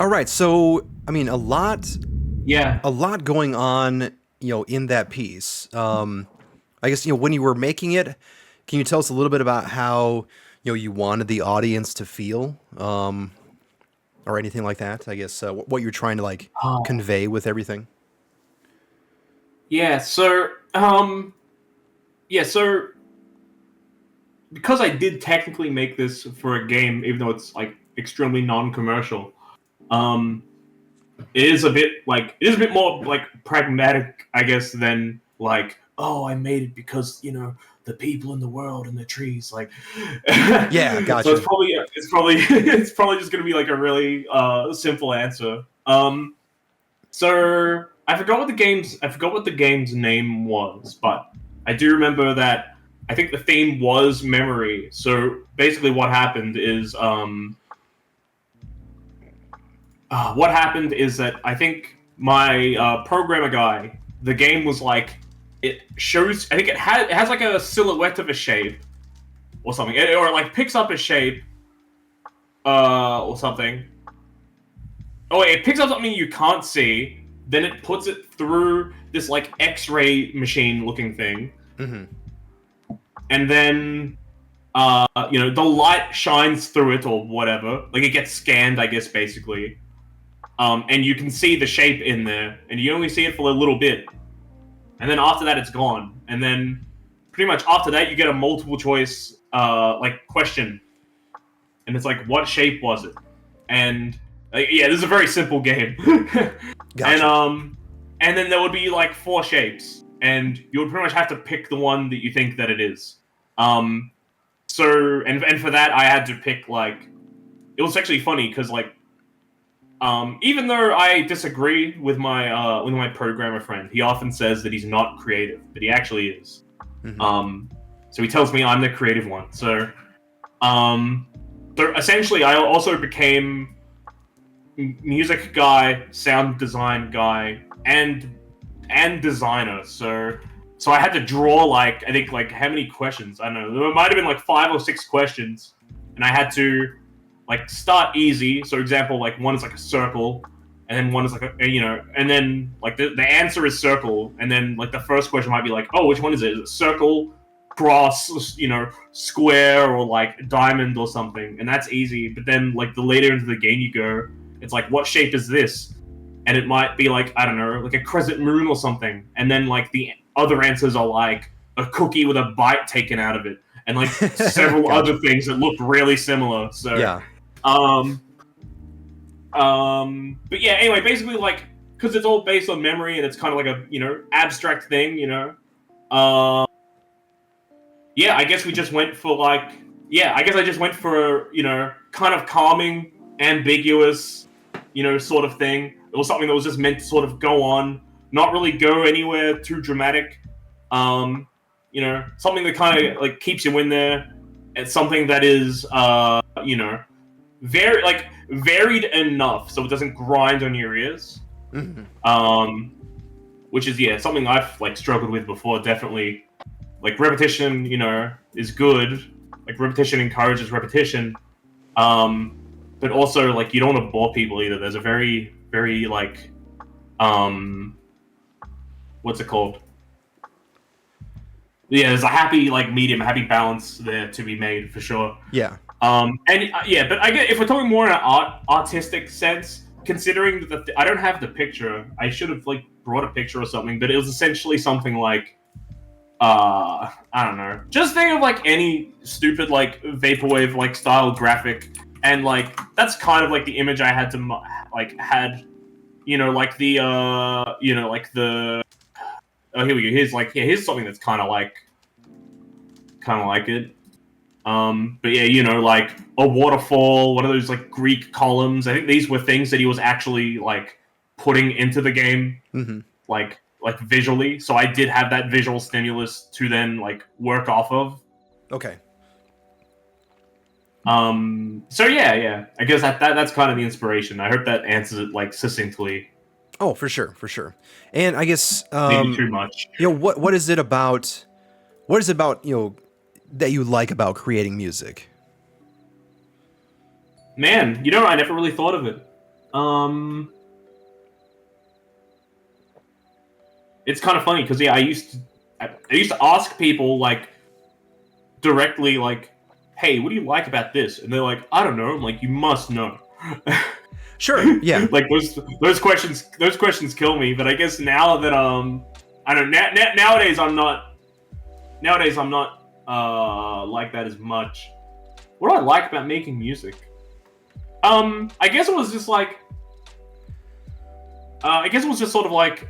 All right, so I mean, a lot Yeah. going on, in that piece. I guess when you were making it, can you tell us a little bit about how you wanted the audience to feel, or anything like that? I guess what you're trying to like Oh. convey with everything. Yeah. So because I did technically make this for a game, even though it's like extremely non-commercial, um, it is a bit more like pragmatic, I guess, than like, oh, I made it because the people in the world and the trees, like. Yeah, So gotcha. it's probably just gonna be like a really simple answer. So I forgot what the game's name was, but I do remember that I think the theme was memory. So basically, what happened is that I think my programmer guy, the game was like, it shows. I think it has like a silhouette of a shape or something, or it like picks up a shape or something. Oh wait, it picks up something you can't see, then it puts it through this like X-ray machine looking thing, Mm-hmm. and then the light shines through it or whatever. Like it gets scanned, I guess, basically. And you can see the shape in there, and you only see it for a little bit, and then after that, it's gone. And then pretty much after that, you get a multiple choice like question, and it's like, what shape was it? And yeah, this is a very simple game. Gotcha. And then there would be like 4 shapes, and you would pretty much have to pick the one that you think that it is. So and for that, I had to pick like, it was actually funny because like, even though I disagree with my programmer friend, he often says that he's not creative, but he actually is. Mm-hmm. So he tells me I'm the creative one. So essentially, I also became music guy, sound design guy, and designer. So I had to draw like, I think like how many questions? I don't know. There might have been like 5 or 6 questions, and I had to like start easy. So example, like one is like a circle, and then one is like and then like the answer is circle, and then like the first question might be like, oh, which one is it? Is it circle, cross, square, or like diamond or something? And that's easy. But then like the later into the game you go, it's like, what shape is this? And it might be like, I don't know, like a crescent moon or something. And then like the other answers are like a cookie with a bite taken out of it, and like several Gotcha. other things that look really similar. So Yeah. But yeah, anyway, basically, like, because it's all based on memory and it's kind of like a, abstract thing, yeah, I guess we just went for like, yeah, I guess I just went for, kind of calming, ambiguous, sort of thing. It was something that was just meant to sort of go on, not really go anywhere too dramatic. Something that kind of like keeps you in there. It's something that is, very like varied enough so it doesn't grind on your ears. Mm-hmm. Which is something I've like struggled with before. Definitely, like repetition, is good. Like repetition encourages repetition. But also like you don't want to bore people either. There's a very, very like, what's it called? Yeah, there's a happy like medium, a happy balance there to be made for sure. Yeah. But I get if we're talking more in an artistic sense, considering that I don't have the picture, I should have like brought a picture or something. But it was essentially something like, I don't know, just think of like any stupid like vaporwave like style graphic, and like that's kind of like the image I had to like had, like the like the. Oh, here we go. Here's something that's kind of like it. But yeah, like a waterfall, one of those like Greek columns. I think these were things that he was actually like putting into the game, Mm-hmm. like visually. So I did have that visual stimulus to then like work off of. Okay. So yeah. I guess that's kind of the inspiration. I hope that answers it like succinctly. Oh, for sure, for sure. And I guess Maybe too much. what is it about? What is it about that you like about creating music? Man, I never really thought of it. It's kind of funny because I used to ask people like directly like, "Hey, what do you like about this?" And they're like, "I don't know." I'm like, "You must know." Sure. Yeah. Like those questions kill me. But I guess now that I don't nowadays I'm not like that as much. What do I like about making music? I guess it was just like sort of like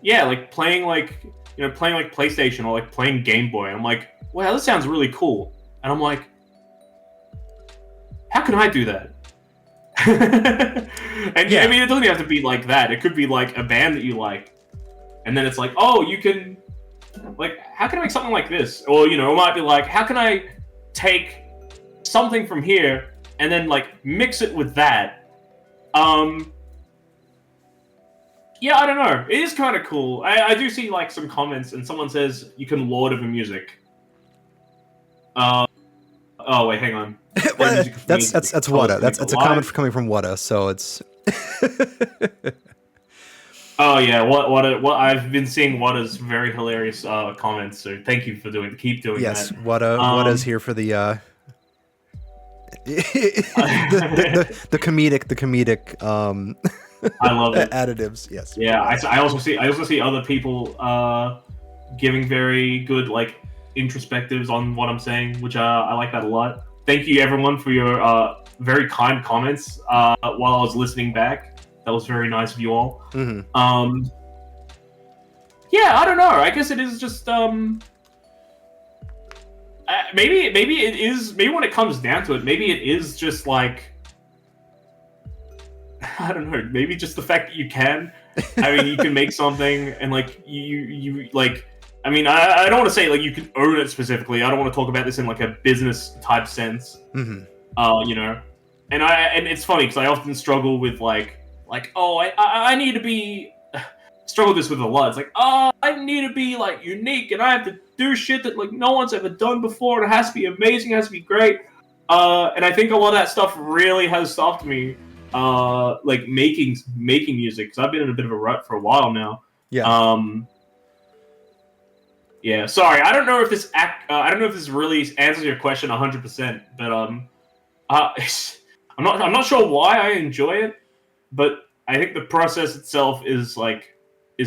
yeah, like playing like PlayStation or like playing Game Boy. I'm like, wow, this sounds really cool. And I'm like, how can I do that? And yeah, I mean, it doesn't have to be like that. It could be like a band that you like, and then it's like, oh, you can, like, how can I make something like this? Or it might be like, how can I take something from here and then like mix it with that? Yeah, I don't know. It is kind of cool. I do see like some comments, and someone says you can lord over music. Oh wait, hang on. Well, that's Wada. That's a comment coming from Wada, so it's. Oh yeah, what I've been seeing Wada's very hilarious comments. So thank you for keep doing that. Yes, Wada's here for the the comedic I love it. Additives. Yes. Yeah, I also see other people giving very good like introspectives on what I'm saying, which I like that a lot. Thank you everyone for your very kind comments while I was listening back. That was very nice of you all. Mm-hmm. Yeah, I don't know. I guess it is just maybe it is, maybe when it comes down to it, maybe it is just like, I don't know, maybe just the fact that you can. I mean, you can make something and like you like. I mean, I don't want to say like you can own it specifically. I don't want to talk about this in like a business type sense. Mm-hmm. And it's funny because I often struggle with like oh, I need to be struggle this with a lot. It's like, oh, I need to be like unique and I have to do shit that like no one's ever done before, and it has to be amazing, it has to be great. And I think a lot of that stuff really has stopped me like making music, because I've been in a bit of a rut for a while now. Yeah. Yeah, sorry, I don't know if this really answers your question 100%, but I'm not sure why I enjoy it, but I think the process itself is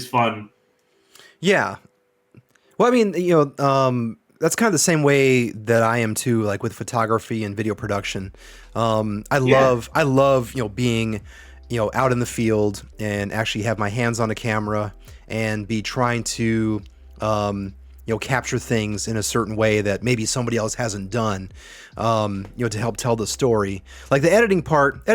fun. Yeah. Well, I mean, that's kind of the same way that I am too, like with photography and video production. I love, being, out in the field and actually have my hands on a camera and be trying to, capture things in a certain way that maybe somebody else hasn't done, to help tell the story. Like the editing part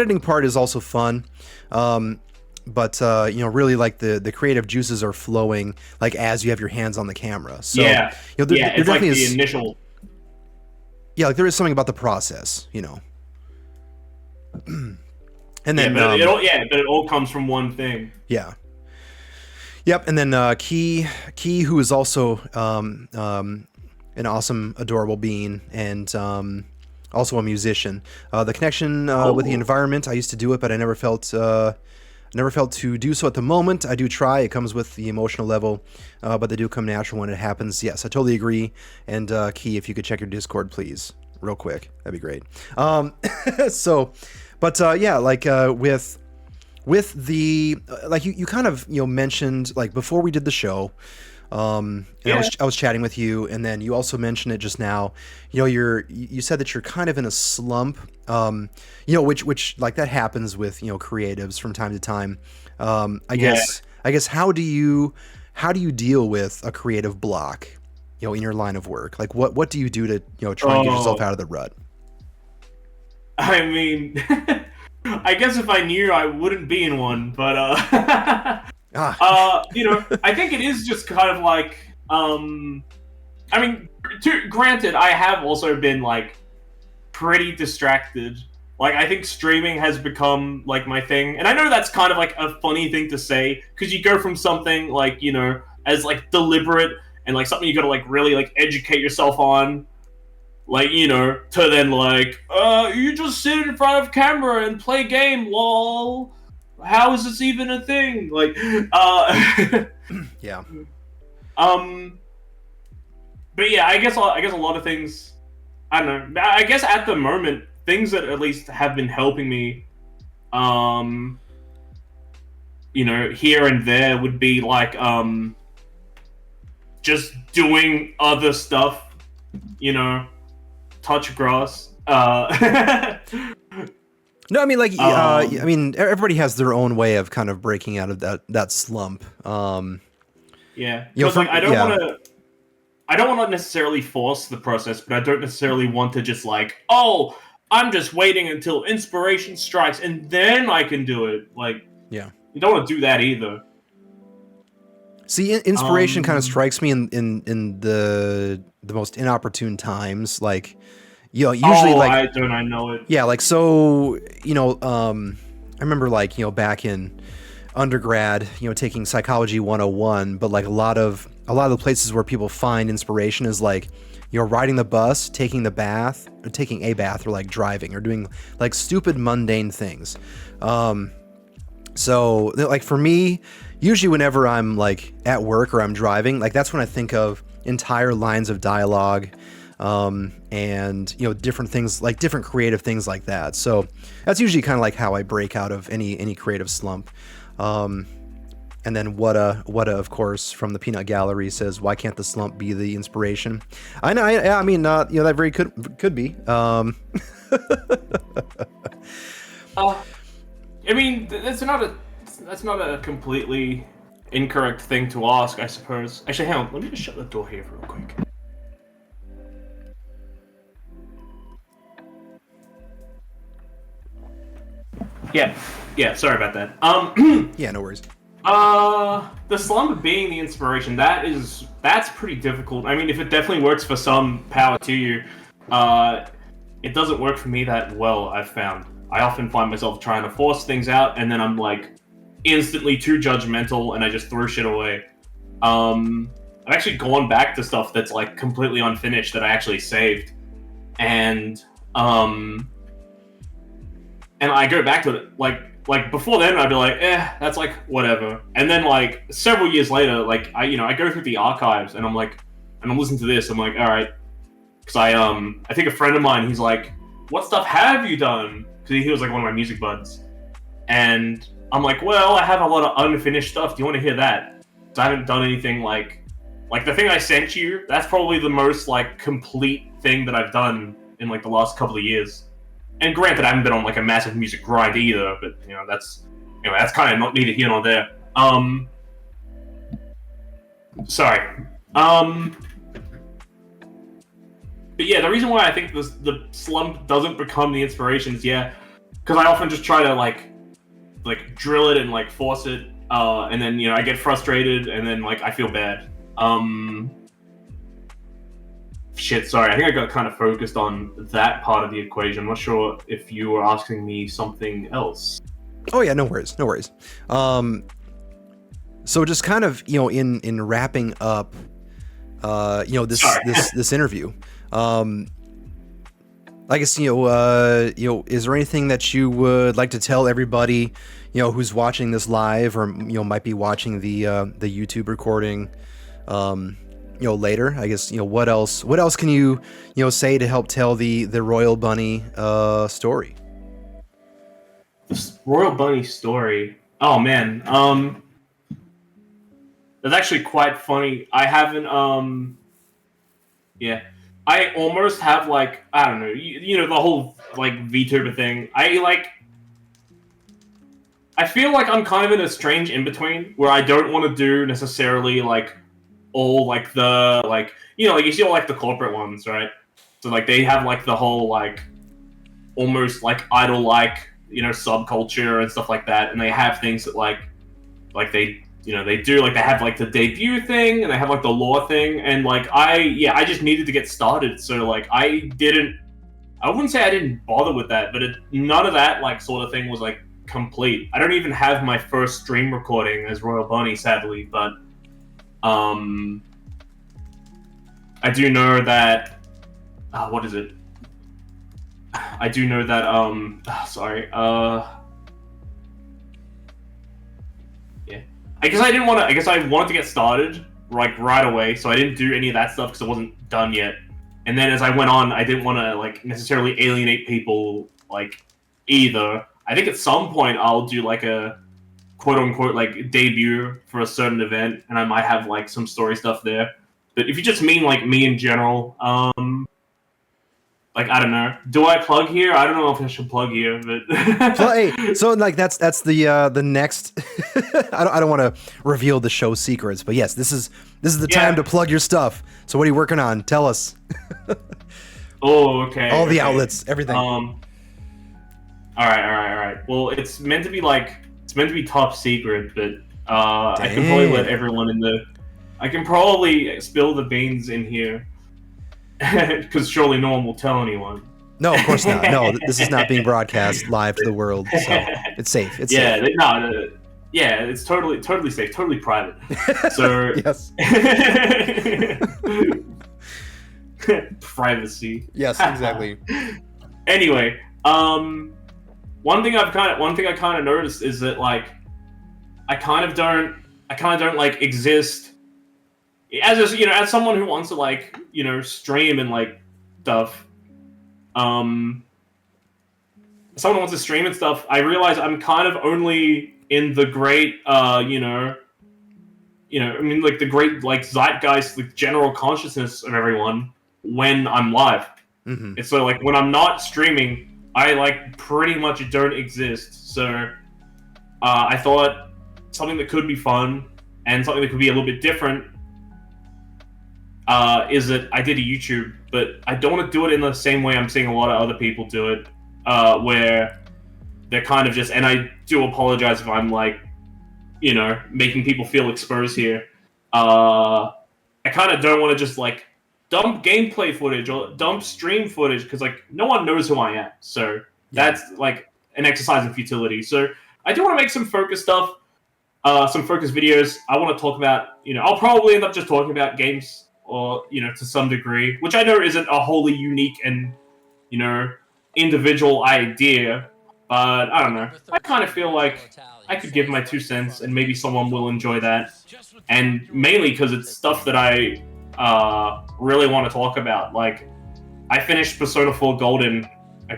is also fun. But really like the creative juices are flowing like as you have your hands on the camera. So there it's like the initial. Yeah, like there is something about the process, And then but it all comes from one thing. Yeah. Yep, and then Key, who is also an awesome, adorable being, and also a musician. The connection with the environment, I used to do it, but I never felt to do so at the moment. I do try. It comes with the emotional level, but they do come natural when it happens. Yes, I totally agree. And Key, if you could check your Discord, please, real quick, that'd be great. With the like you kind of mentioned like before we did the show, and I was chatting with you, and then you also mentioned it just now. You said that you're kind of in a slump, which like that happens with creatives from time to time. I guess how do you deal with a creative block, in your line of work? Like what do you do to try and get yourself out of the rut? I mean. I guess if I knew, I wouldn't be in one, but I think it is just kind of like, I mean, granted, I have also been like pretty distracted. Like, I think streaming has become like my thing, and I know that's kind of like a funny thing to say because you go from something like as like deliberate and like something you got to like really like educate yourself on, like, you know, to then like, you just sit in front of camera and play game, lol. How is this even a thing? Like, Yeah. But yeah, I guess a lot of things. I don't know. I guess at the moment, things that at least have been helping me, you know, here and there would be like, just doing other stuff, you know, touch grass. No, I mean, like, I mean, everybody has their own way of kind of breaking out of that slump. Yeah, you know, because like I don't want to necessarily force the process, but I don't necessarily want to just like, oh, I'm just waiting until inspiration strikes and then I can do it. Like, yeah, you don't want to do that either. See, inspiration kind of strikes me in the most inopportune times. Like, you know, usually I know it. Yeah, like, so, you know, I remember, like, you know, back in undergrad, you know, taking psychology 101, but like a lot of the places where people find inspiration is like, you know, riding the bus, taking a bath, or like driving, or doing like stupid mundane things. So like for me, usually whenever I'm like at work or I'm driving, like that's when I think of entire lines of dialogue, and, you know, different things, like different creative things like that. So that's usually kind of like how I break out of any creative slump. And then Wada, of course, from the Peanut Gallery says, "Why can't the slump be the inspiration?" I know. I mean, you know, that very could be. I mean, that's not a completely incorrect thing to ask, I suppose. Actually, hang on. Let me just shut the door here real quick. Yeah. Sorry about that. Yeah, no worries. The slump being the inspiration, that's pretty difficult. I mean, if it definitely works for some, power to you. It doesn't work for me that well, I've found. I often find myself trying to force things out, and then I'm like instantly too judgmental, and I just throw shit away. I've actually gone back to stuff that's like completely unfinished that I actually saved, and I go back to it like before then I'd be like, that's like whatever. And then like several years later, like I go through the archives and I'm listening to this. I'm like, all right, because I think a friend of mine, he's like, what stuff have you done? Because he was like one of my music buds, and I'm like, well, I have a lot of unfinished stuff. Do you want to hear that? So I haven't done anything like the thing I sent you. That's probably the most like complete thing that I've done in like the last couple of years. And granted, I haven't been on like a massive music grind either, but you know that's kind of not neither here nor there. Sorry. But yeah, the reason why I think the slump doesn't become the inspiration is because I often just try to like drill it and like force it, and then I get frustrated and then like I feel bad. Shit, sorry. I think I got kind of focused on that part of the equation. I'm not sure if you were asking me something else. Oh yeah, no worries. So just kind of, in wrapping up, this interview, I guess, is there anything that you would like to tell everybody, who's watching this live or, might be watching the YouTube recording, later? I guess, what else can you, say to help tell the RoyalBunny story? This RoyalBunny story. Oh man. That's actually quite funny. I haven't I almost have like, I don't know, the whole like VTuber thing. I feel like I'm kind of in a strange in-between where I don't want to do necessarily like all like the you see all like the corporate ones, right? So like they have like the whole like almost like idol like subculture and stuff like that, and they have things that like they they do like they have like the debut thing and they have like the lore thing, and like I just needed to get started, so like I wouldn't say I didn't bother with that, but none of that like sort of thing was like complete. I don't even have my first stream recording as RoyalBunny, sadly, but I do know that what is it? I do know that. Sorry. Yeah. I guess I didn't want to. I guess I wanted to get started like right away, so I didn't do any of that stuff because it wasn't done yet. And then as I went on, I didn't want to like necessarily alienate people like either. I think at some point I'll do like a quote unquote like debut for a certain event, and I might have like some story stuff there. But if you just mean like me in general, like I don't know, do I plug here? I don't know if I should plug here, but Hey, so like that's the next. I don't want to reveal the show secrets, but yes, this is the time to plug your stuff. So what are you working on? Tell us. Oh, okay. All the outlets, everything. All right. Well, it's meant to be top secret, but I can probably let everyone in the. I can probably spill the beans in here, because surely no one will tell anyone. No, of course not. No, this is not being broadcast live to the world, so it's safe. It's safe. Yeah, it's totally safe, totally private. So yes. Privacy. Yes, exactly. Anyway, one thing I kind of noticed is that like I kind of don't like exist as someone who wants to like stream and like stuff. Someone who wants to stream and stuff. I realize I'm kind of only in the great I mean like the great like zeitgeist, the general consciousness of everyone when I'm live. Mm-hmm. And so like when I'm not streaming, I like pretty much don't exist. So I thought something that could be fun and something that could be a little bit different is that I did a YouTube, but I don't want to do it in the same way I'm seeing a lot of other people do it, where they're kind of just, and I do apologize if I'm like, making people feel exposed here. I kind of don't want to just like dump gameplay footage or dump stream footage because like no one knows who I am. So that's like an exercise in futility. So I do want to make some focus stuff, some focus videos. I want to talk about, I'll probably end up just talking about games or, to some degree, which I know isn't a wholly unique and, individual idea. But I don't know. I kind of feel like I could give my 2 cents and maybe someone will enjoy that. And mainly because it's stuff that I really want to talk about. Like, I finished Persona 4 Golden.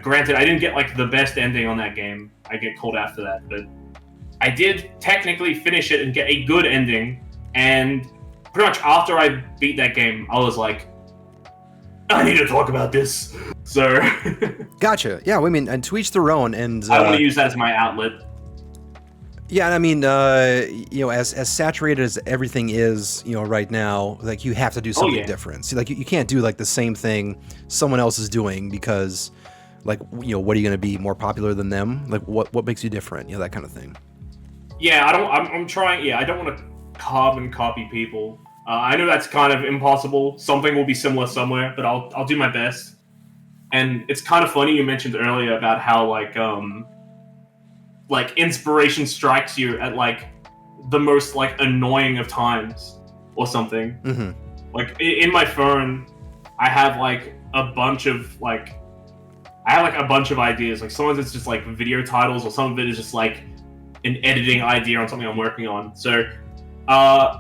Granted, I didn't get like the best ending on that game. I get called after that, but I did technically finish it and get a good ending. And pretty much after I beat that game, I was like, I need to talk about this. So Gotcha. Yeah, I mean, and to each their own. And I want to use that as my outlet. Yeah, I mean, as saturated as everything is, right now, like you have to do something different. So, like you can't do like the same thing someone else is doing because, like, what are you going to be more popular than them? Like, what makes you different? That kind of thing. Yeah, I'm trying. Yeah, I don't want to carbon copy people. I know that's kind of impossible. Something will be similar somewhere, but I'll do my best. And it's kind of funny you mentioned earlier about how like inspiration strikes you at like the most like annoying of times or something. Mm-hmm. Like in my phone, I have like a bunch of ideas. Like some of it's just like video titles, or some of it is just like an editing idea on something I'm working on. So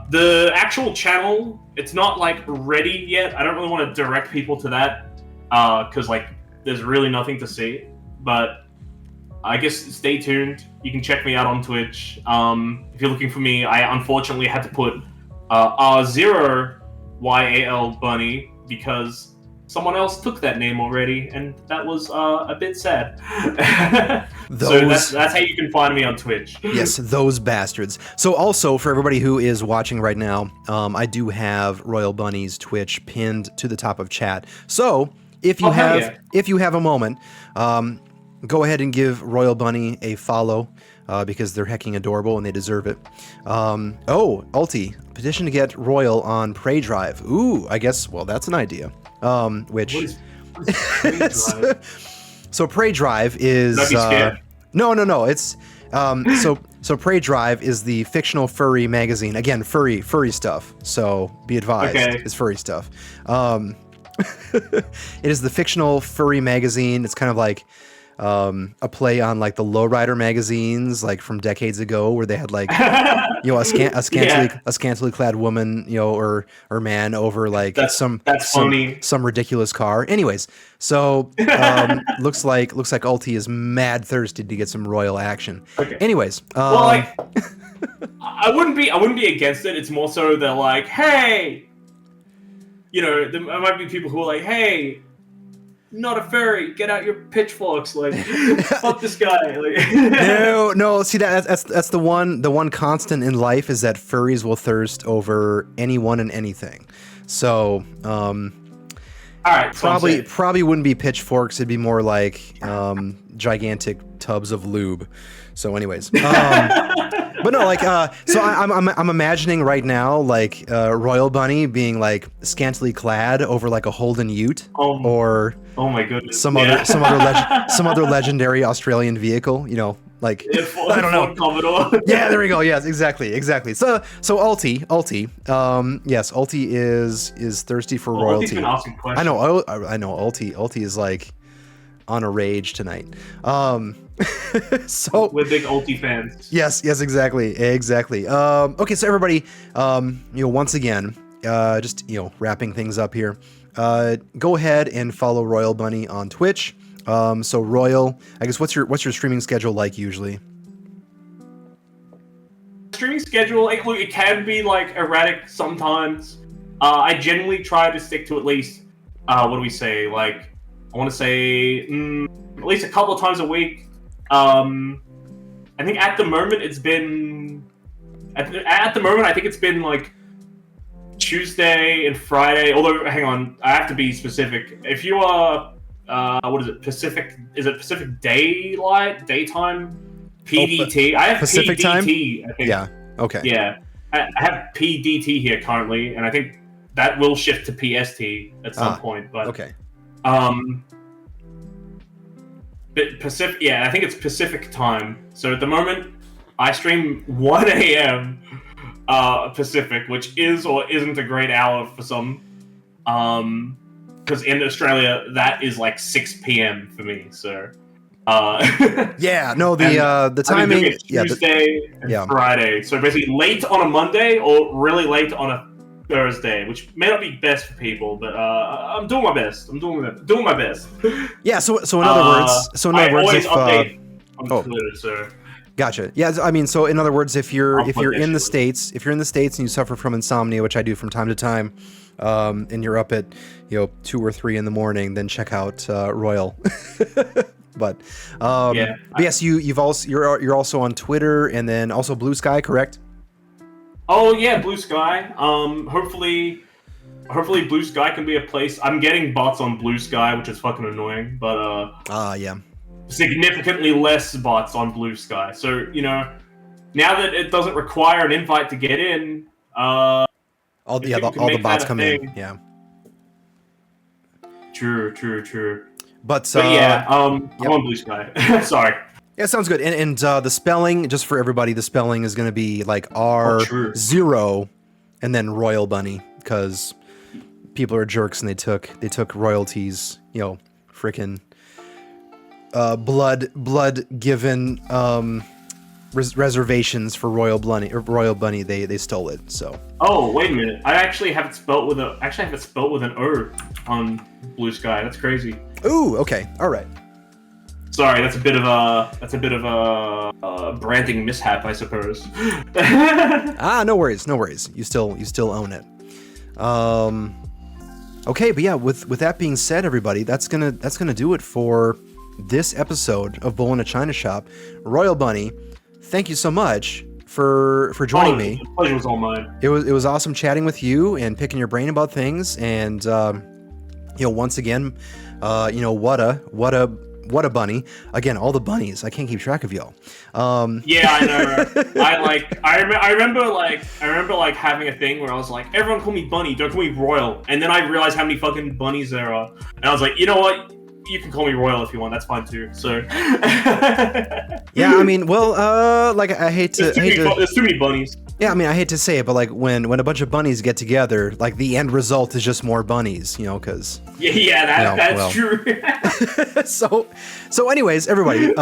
the actual channel, it's not like ready yet. I don't really want to direct people to that because like there's really nothing to see. But I guess stay tuned. You can check me out on Twitch. If you're looking for me, I unfortunately had to put RoyalBunny because someone else took that name already, and that was a bit sad. So that's how you can find me on Twitch. Yes, those bastards. So also, for everybody who is watching right now, I do have RoyalBunny's Twitch pinned to the top of chat. So if you have a moment, go ahead and give RoyalBunny a follow because they're hecking adorable and they deserve it. Ulti, petition to get Royal on Prey Drive. Ooh, I guess, well, that's an idea. What is Prey Drive? So Prey Drive is... Should I be scared? No. It's so Prey Drive is the fictional furry magazine. Again, furry stuff. So be advised, it's furry stuff. It is the fictional furry magazine. It's kind of like a play on like the lowrider magazines, like from decades ago, where they had like a scantily clad woman, or man over like some ridiculous car. Anyways, so looks like Ulti is mad thirsty to get some royal action. Okay. Anyways, I wouldn't be against it. It's more so they're like, hey, there might be people who are like, hey, not a furry, get out your pitchforks, like fuck this guy. Like, no. See, that's the one constant in life is that furries will thirst over anyone and anything. So, all right, probably wouldn't be pitchforks. It'd be more like gigantic tubs of lube. So, anyways, but no, like, so I'm imagining right now like RoyalBunny being like scantily clad over like a Holden Ute, or oh my goodness, some other legendary Australian vehicle, like I don't know. Commodore. Yeah, there we go. Yes, exactly. So Ulti, yes, Ulti is thirsty for royalty. Been asking questions. I know. Ulti is like on a rage tonight. So we're big Ulti fans. Yes, exactly. Okay, so everybody, once again, just wrapping things up here. Go ahead and follow RoyalBunny on Twitch. So Royal, I guess what's your streaming schedule like usually? Streaming schedule, it can be like erratic sometimes. I generally try to stick to at least what do we say? Like I want to say at least a couple of times a week. I think at the moment it's been at the moment I think it's been like Tuesday and Friday. Although, hang on, I have to be specific. If you are, what is it? Pacific? Is it Pacific Daytime? PDT. I have Pacific PDT. time? I think. Yeah. Okay. Yeah, I have PDT here currently, and I think that will shift to PST at some point. But okay. But Pacific, yeah, I think it's Pacific time. So at the moment, I stream 1 a.m. Pacific, which is or isn't a great hour for some. Because in Australia, that is like 6 p.m. for me. So. Yeah, no, the timing. Tuesday and Friday. So basically, late on a Monday or really late on a Thursday, which may not be best for people, but I'm doing my best. I'm doing my best. Yeah. So in other words, I always update on Twitter, so. Gotcha. Yeah, I mean, so in other words, if you're in the States, and you suffer from insomnia, which I do from time to time, and you're up at 2 or 3 in the morning, then check out Royal. But yes, you're also on Twitter and then also Blue Sky, correct? Oh yeah, Blue Sky. Hopefully Blue Sky can be a place. I'm getting bots on Blue Sky, which is fucking annoying, but yeah. Significantly less bots on Blue Sky. So, now that it doesn't require an invite to get in, all the bots come in. Yeah. True. But yeah, I'm on Blue Sky. Sorry. Yeah, sounds good. And the spelling, just for everybody, the spelling is going to be like R0 and then RoyalBunny, because people are jerks and they took royalties, freaking blood given reservations for RoyalBunny. They stole it. So. Oh, wait a minute! I actually have it spelled with an O on Blue Sky. That's crazy. Ooh, okay, all right. Sorry, that's a bit of a branding mishap, I suppose. No worries. You still own it. Okay, but yeah, with that being said, everybody, that's gonna do it for this episode of Bull in a China Shop. RoyalBunny, thank you so much for joining me. The pleasure was all mine. It was awesome chatting with you and picking your brain about things, and once again, what a bunny. Again, all the bunnies. I can't keep track of y'all. Yeah, I know. I remember having a thing where I was like, everyone call me Bunny, don't call me Royal. And then I realized how many fucking bunnies there are. And I was like, you know what? You can call me Royal if you want. That's fine too. So. Yeah, I mean, well, I hate to. There's too many bunnies. Yeah, I mean, I hate to say it, but like when a bunch of bunnies get together, like the end result is just more bunnies, because That's true. so anyways, everybody,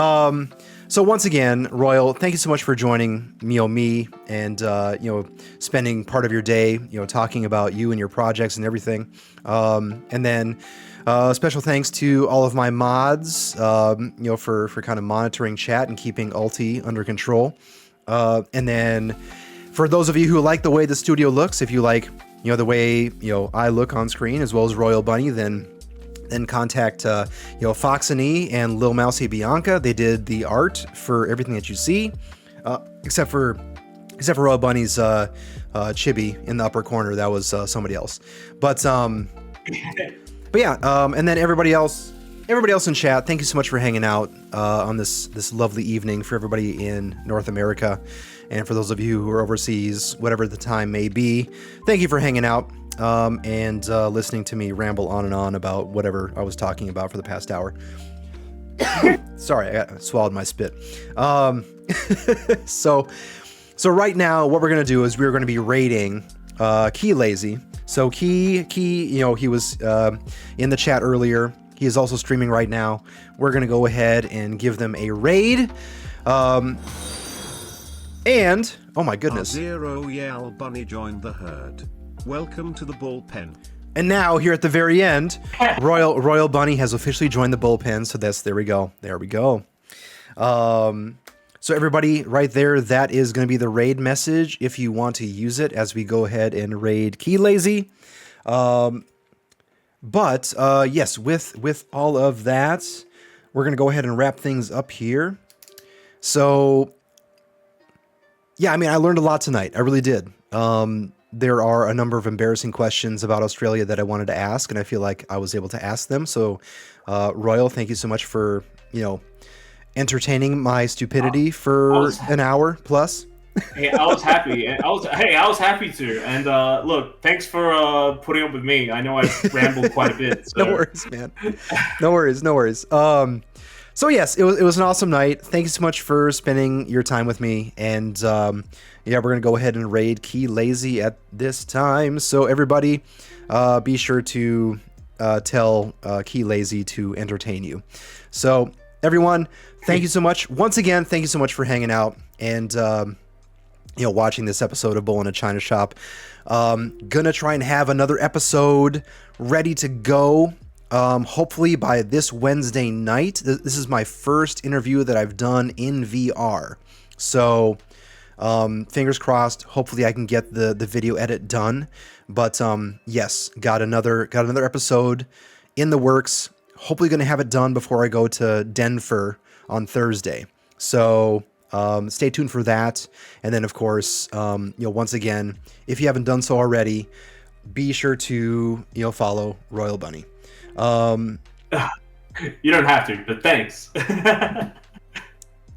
so once again, Royal, thank you so much for joining me and spending part of your day talking about you and your projects and everything, and then special thanks to all of my mods for kind of monitoring chat and keeping Ulti under control, and then for those of you who like the way the studio looks, if you like, the way, I look on screen as well as RoyalBunny, then contact, Foxany and Lil Mousy Bianca. They did the art for everything that you see, except for RoyalBunny's chibi in the upper corner. That was somebody else. But yeah, and then everybody else in chat, thank you so much for hanging out on this lovely evening for everybody in North America. And for those of you who are overseas, whatever the time may be, thank you for hanging out and listening to me ramble on and on about whatever I was talking about for the past hour. Sorry, I swallowed my spit. So right now, what we're going to do is we're going to be rating Key Lazy. So Key, he was in the chat earlier. He is also streaming right now. We're going to go ahead and give them a raid. And, oh my goodness. RoyalBunny joined the herd. Welcome to the Bullpen. And now, here at the very end, RoyalBunny has officially joined the Bullpen, so there we go. There we go. So everybody, right there, that is going to be the raid message if you want to use it as we go ahead and raid Key Lazy. But yes, with all of that, we're going to go ahead and wrap things up here. So yeah, I mean, I learned a lot tonight. I really did. There are a number of embarrassing questions about Australia that I wanted to ask, and I feel like I was able to ask them. So, Royal, thank you so much for, entertaining my stupidity for an hour plus. Hey, I was happy. I was happy to. And look, thanks for putting up with me. I know I rambled quite a bit. So. No worries, man. No worries. So yes, it was an awesome night. Thank you so much for spending your time with me. And yeah, we're gonna go ahead and raid Key Lazy at this time. So everybody, be sure to tell Key Lazy to entertain you. So everyone, thank you so much. Once again, thank you so much for hanging out and watching this episode of Bull in a China Shop. Gonna try and have another episode ready to go. Hopefully by this Wednesday night. This is my first interview that I've done in VR. So, fingers crossed. Hopefully I can get the video edit done. But, yes, got another episode in the works. Hopefully going to have it done before I go to Denver on Thursday. So, stay tuned for that. And then, of course, once again, if you haven't done so already, be sure to, follow RoyalBunny. You don't have to, but thanks.